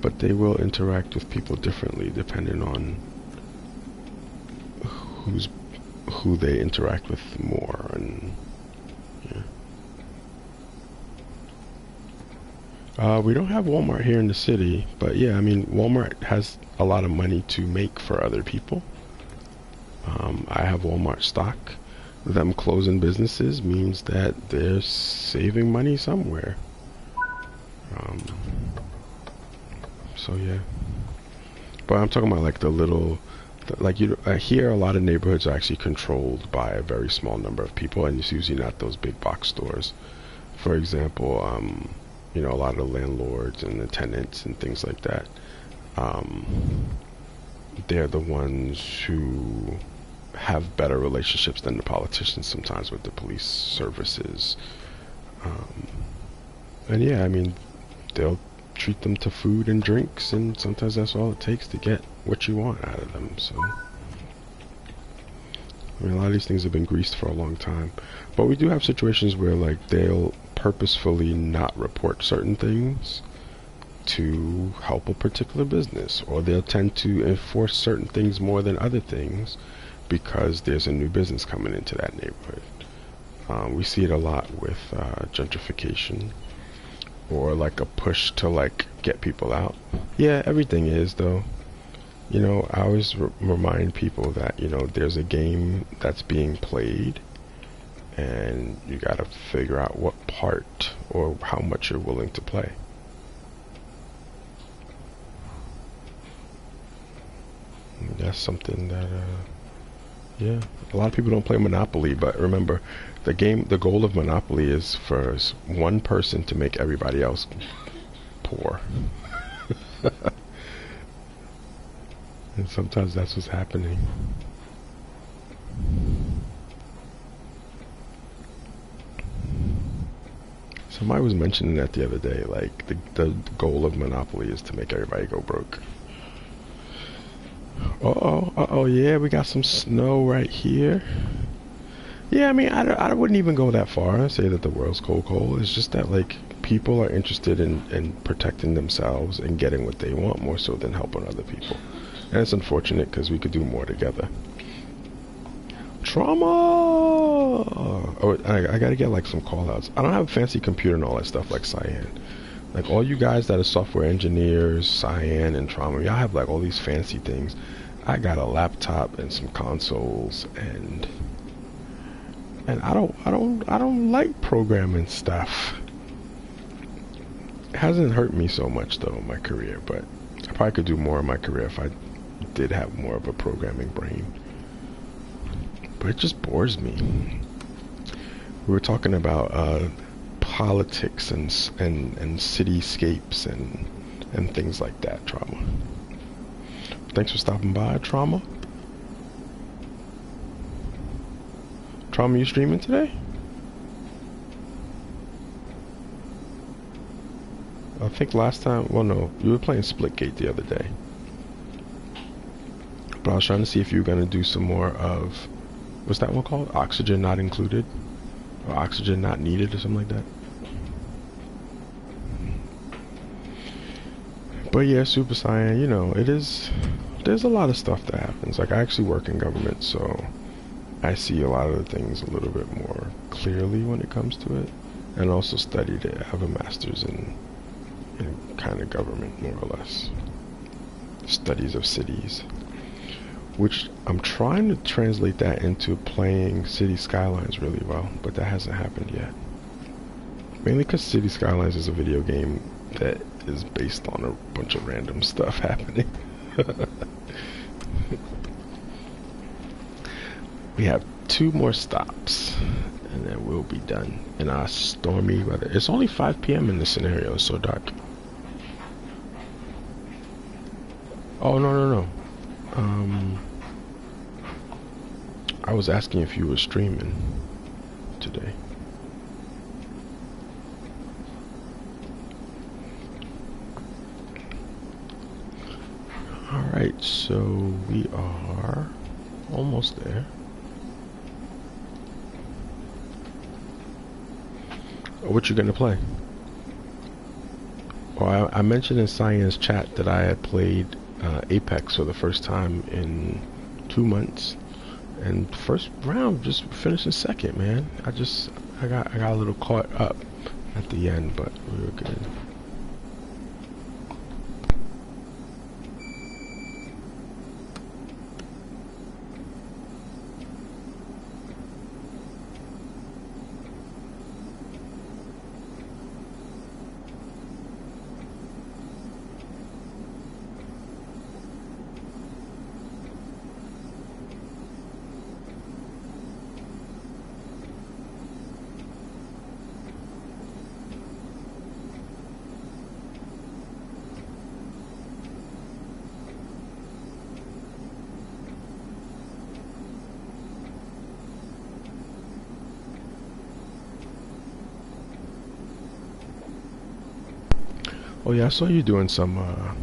But they will interact with people differently depending on who they interact with more. And yeah. We don't have Walmart here in the city, but yeah, I mean, Walmart has a lot of money to make for other people. I have Walmart stock. Them closing businesses means that they're saving money somewhere. So yeah, but I'm talking about like the little, like here a lot of neighborhoods are actually controlled by a very small number of people, and it's usually not those big box stores. For example, you know, a lot of the landlords and the tenants and things like that, they're the ones who have better relationships than the politicians sometimes with the police services. And yeah, I mean, they'll treat them to food and drinks, and sometimes that's all it takes to get what you want out of them. So I mean, a lot of these things have been greased for a long time, but we do have situations where like they'll purposefully not report certain things to help a particular business, or they'll tend to enforce certain things more than other things because there's a new business coming into that neighborhood. We see it a lot with gentrification, or like a push to like get people out. Yeah, everything is though. You know, I always remind people that, you know, there's a game that's being played, and you gotta figure out what part or how much you're willing to play. And that's something that, yeah, a lot of people don't play Monopoly, but remember, the goal of Monopoly is for one person to make everybody else poor. And sometimes that's what's happening. Somebody was mentioning that the other day, like the goal of Monopoly is to make everybody go broke. Uh-oh, yeah, we got some snow right here. Yeah, I mean, I wouldn't even go that far and say that the world's cold. It's just that, like, people are interested in protecting themselves and getting what they want more so than helping other people. And it's unfortunate because we could do more together. Trauma! Oh, I gotta get like some call outs. I don't have a fancy computer and all that stuff like Cyan. Like all you guys that are software engineers, Cyan and Trauma, y'all have like all these fancy things. I got a laptop and some consoles, and I don't like programming stuff. It hasn't hurt me so much though in my career, but I probably could do more in my career if I did have more of a programming brain. But it just bores me. We were talking about politics and cityscapes and things like that. Trauma. Thanks for stopping by, Trauma. Trauma, you streaming today? I think last time, well no, you were playing Splitgate the other day. But I was trying to see if you were going to do some more of, what's that one called? Oxygen Not Included? Or Oxygen Not Needed or something like that. But yeah, Super Saiyan, you know, there's a lot of stuff that happens. Like I actually work in government, so I see a lot of the things a little bit more clearly when it comes to it. And also studied it. I have a master's in kind of government, more or less. Studies of cities. Which I'm trying to translate that into playing City Skylines really well, but that hasn't happened yet. Mainly because City Skylines is a video game that is based on a bunch of random stuff happening. We have 2 more stops, and then we'll be done in our stormy weather. It's only 5 p.m. in the scenario, it's so dark. Oh, no. I was asking if you were streaming today. Alright, so we are almost there. What you gonna play? Well, I mentioned in Science chat that I had played Apex for the first time in 2 months, and first round just finishing second, man. I got a little caught up at the end, but we were good. Oh yeah, I saw you doing some, I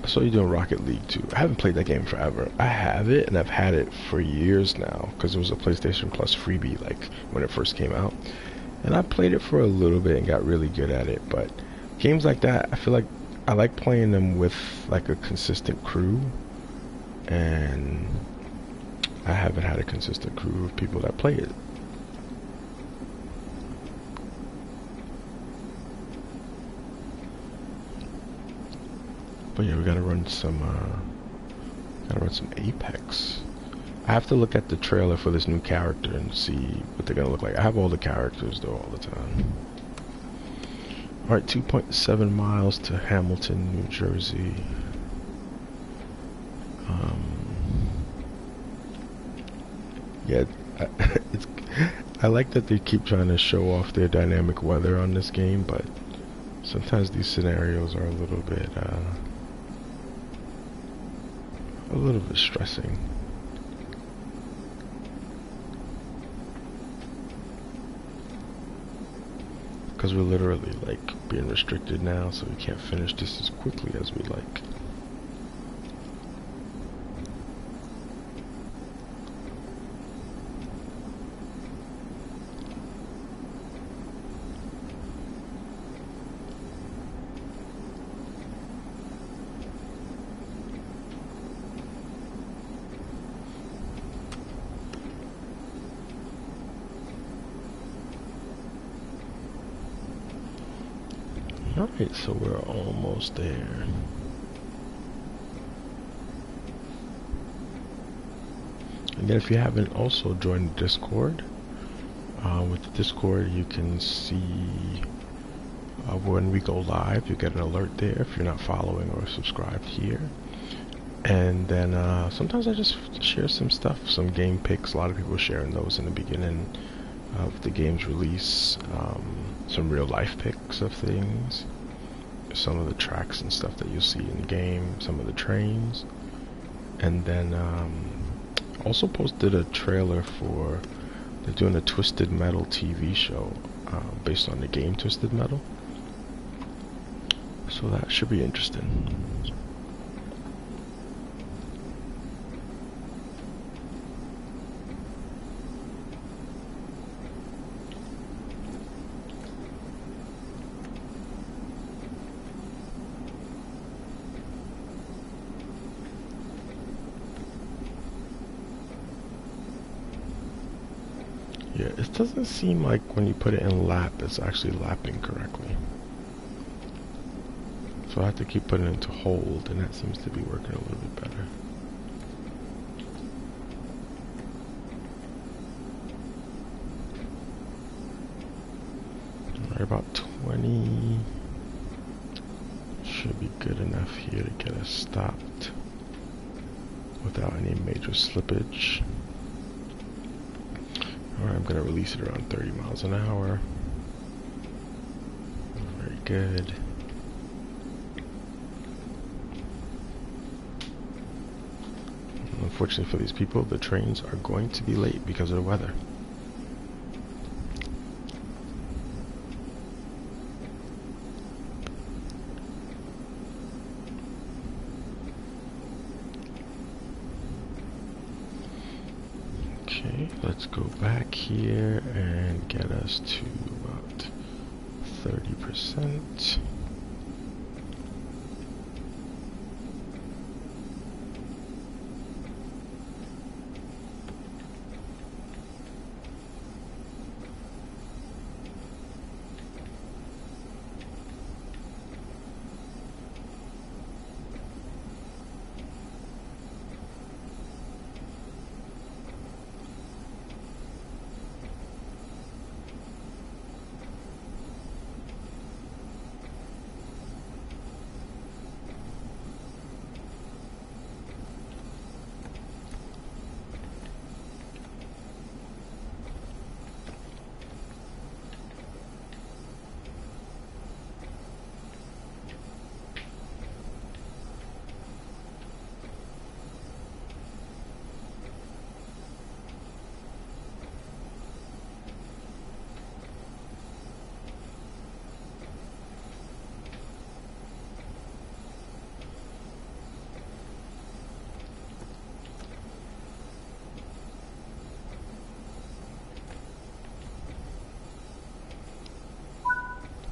saw you doing Rocket League too. I haven't played that game forever. I have it, and I've had it for years now, because it was a PlayStation Plus freebie, like, when it first came out. And I played it for a little bit and got really good at it, but games like that, I feel like I like playing them with, like, a consistent crew, and I haven't had a consistent crew of people that play it. But yeah, we gotta run some Apex. I have to look at the trailer for this new character and see what they're gonna look like. I have all the characters though all the time. Alright, 2.7 miles to Hamilton, New Jersey. Yeah, I like that they keep trying to show off their dynamic weather on this game, but sometimes these scenarios are a little bit stressing. Because we're literally like being restricted now, so we can't finish this as quickly as we'd like. Alright, so we're almost there. And then if you haven't also joined the Discord, with the Discord you can see when we go live. You get an alert there if you're not following or subscribed here. And then sometimes I just share some stuff, some game picks. A lot of people sharing those in the beginning of the game's release. Some real life picks of things, some of the tracks and stuff that you'll see in the game, some of the trains. And then also posted a trailer for, they're doing a Twisted Metal TV show based on the game Twisted Metal. So that should be interesting. Yeah, it doesn't seem like when you put it in lap, it's actually lapping correctly. So I have to keep putting it into hold, and that seems to be working a little bit better. Alright, about 20 should be good enough here to get us stopped without any major slippage. Alright, I'm going to release it around 30 miles an hour. Very good. Unfortunately for these people, the trains are going to be late because of the weather. Okay, let's go back here and get us to about 30%.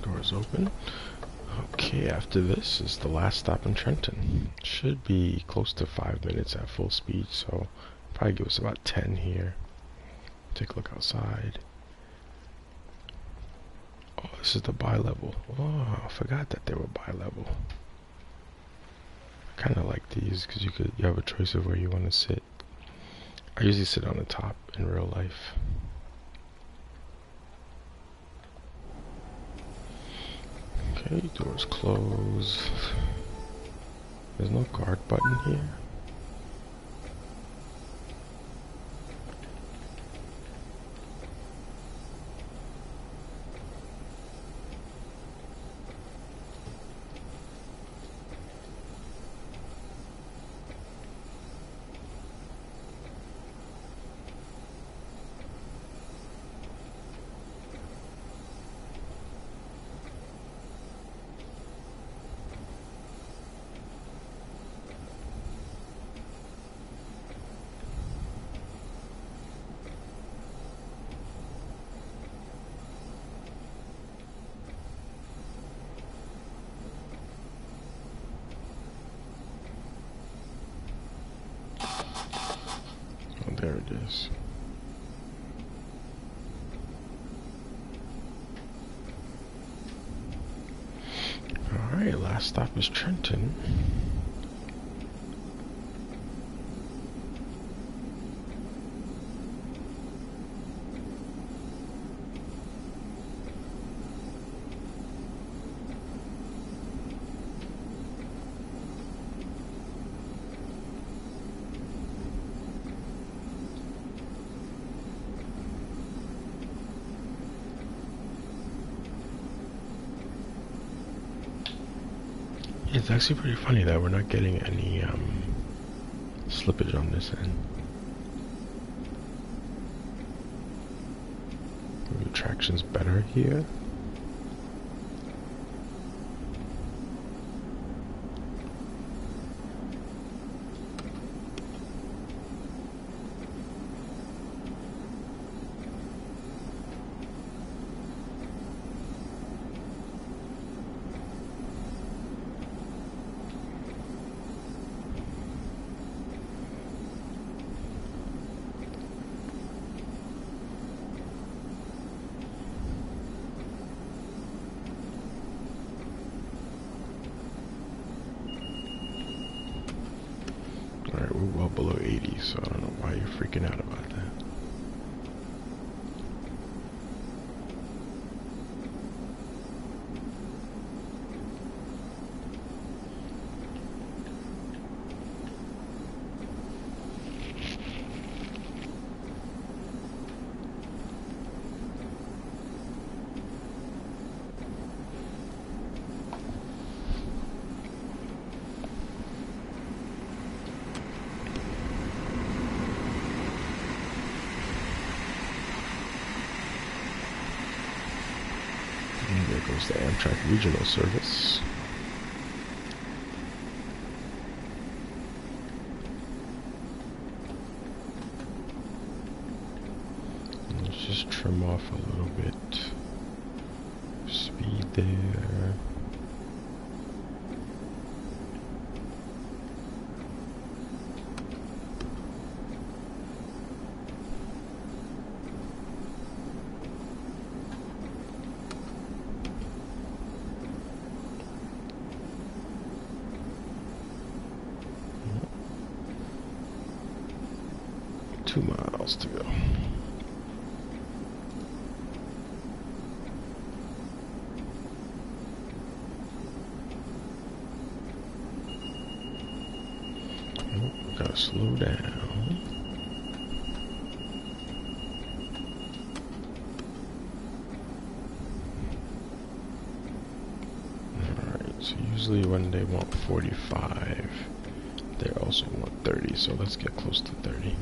Doors open. Okay, after this is the last stop in Trenton. Should be close to 5 minutes at full speed, so probably give us about 10 here. Take a look outside. Oh, this is the bi-level. Oh, I forgot that they were bi-level. I kind of like these because you have a choice of where you want to sit. I usually sit on the top in real life. Okay, doors closed. There's no guard button here. There it is. last stop is Trenton. It's actually pretty funny that we're not getting any slippage on this end. Maybe traction's better here. Alright, we're well below 80, so I don't know why you're freaking out about that. There goes the Amtrak regional service. Let's just trim off a little bit. Speed there. Two miles to go. Oh, gotta slow down. Alright, so usually when they want 45, they also want 30, so let's get close to 30.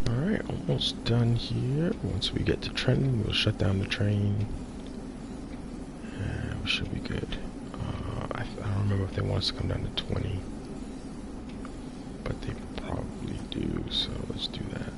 Alright, almost done here. Once we get to Trenton, we'll shut down the train. And we should be good. I don't remember if they want us to come down to 20. But they probably do, so let's do that.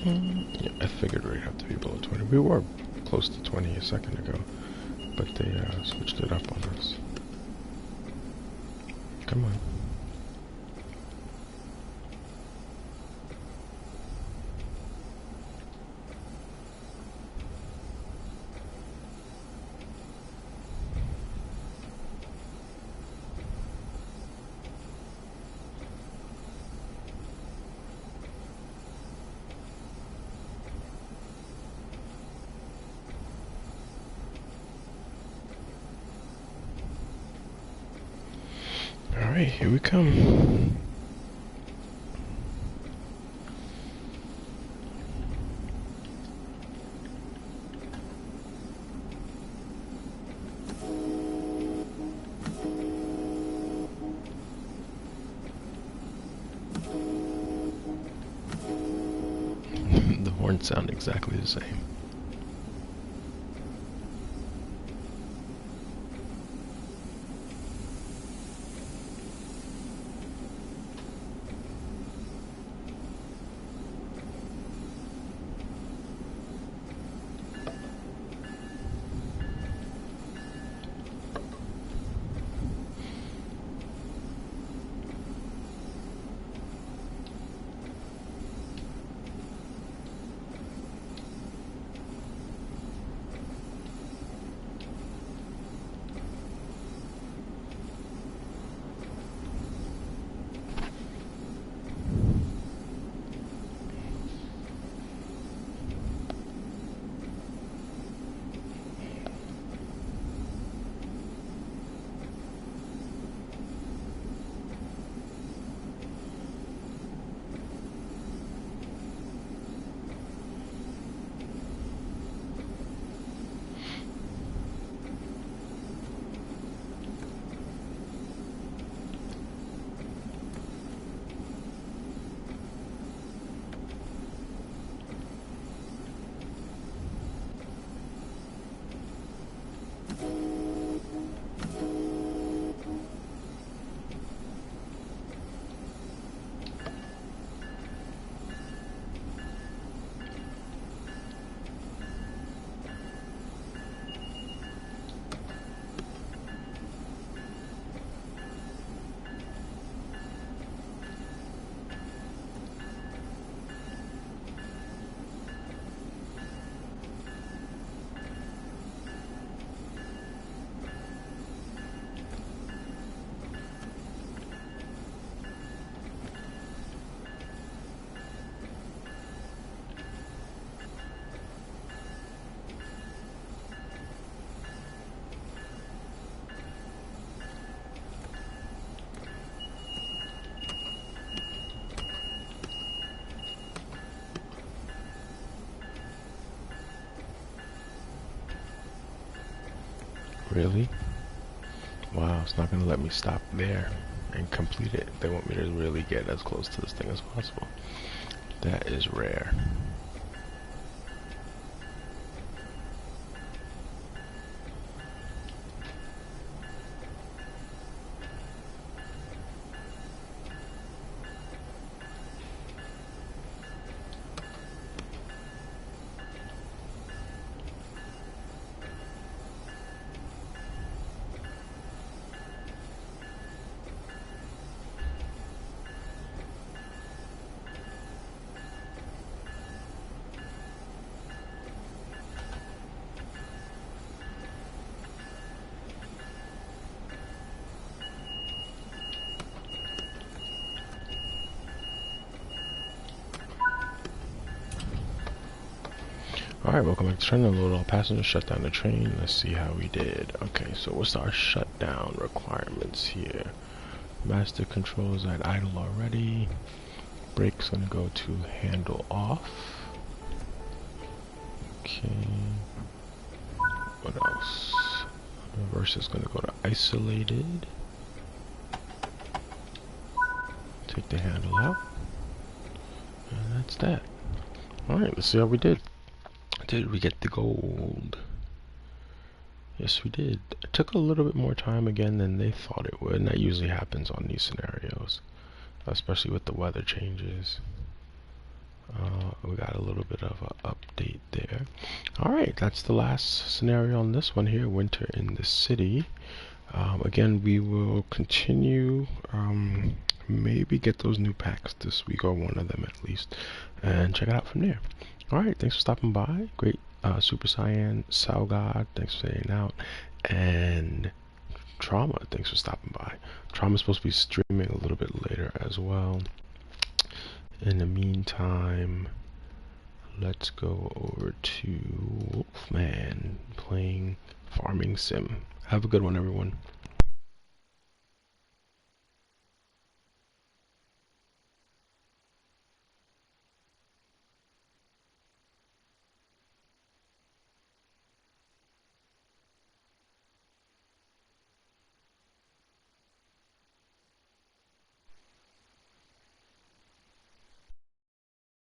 Yeah, I figured we'd have to be below 20. We were close to 20 a second ago, but they switched it up on us. Come on. Alright, here we come. The horns sound exactly the same. Really? Wow, it's not gonna let me stop there and complete it. They want me to really get as close to this thing as possible. That is rare. Alright, welcome back to train. Unload all passengers, shut down the train. Let's see how we did. Okay, so what's our shutdown requirements here? Master controls at idle already. Brake's gonna go to handle off. Okay. What else? Reverse is gonna go to isolated. Take the handle out. And that's that. Alright, let's see how we did. Did we get the gold? Yes, we did. It took a little bit more time again than they thought it would, and that usually happens on these scenarios, especially with the weather changes. We got a little bit of an update there. Alright, that's the last scenario on this one here, Winter in the City. Again, we will continue, maybe get those new packs this week, or one of them at least, and check it out from there. Alright, thanks for stopping by. Great, Super Saiyan, Salgod, thanks for staying out, and Trauma, thanks for stopping by. Trauma's supposed to be streaming a little bit later as well. In the meantime, let's go over to Wolfman playing Farming Sim. Have a good one, everyone.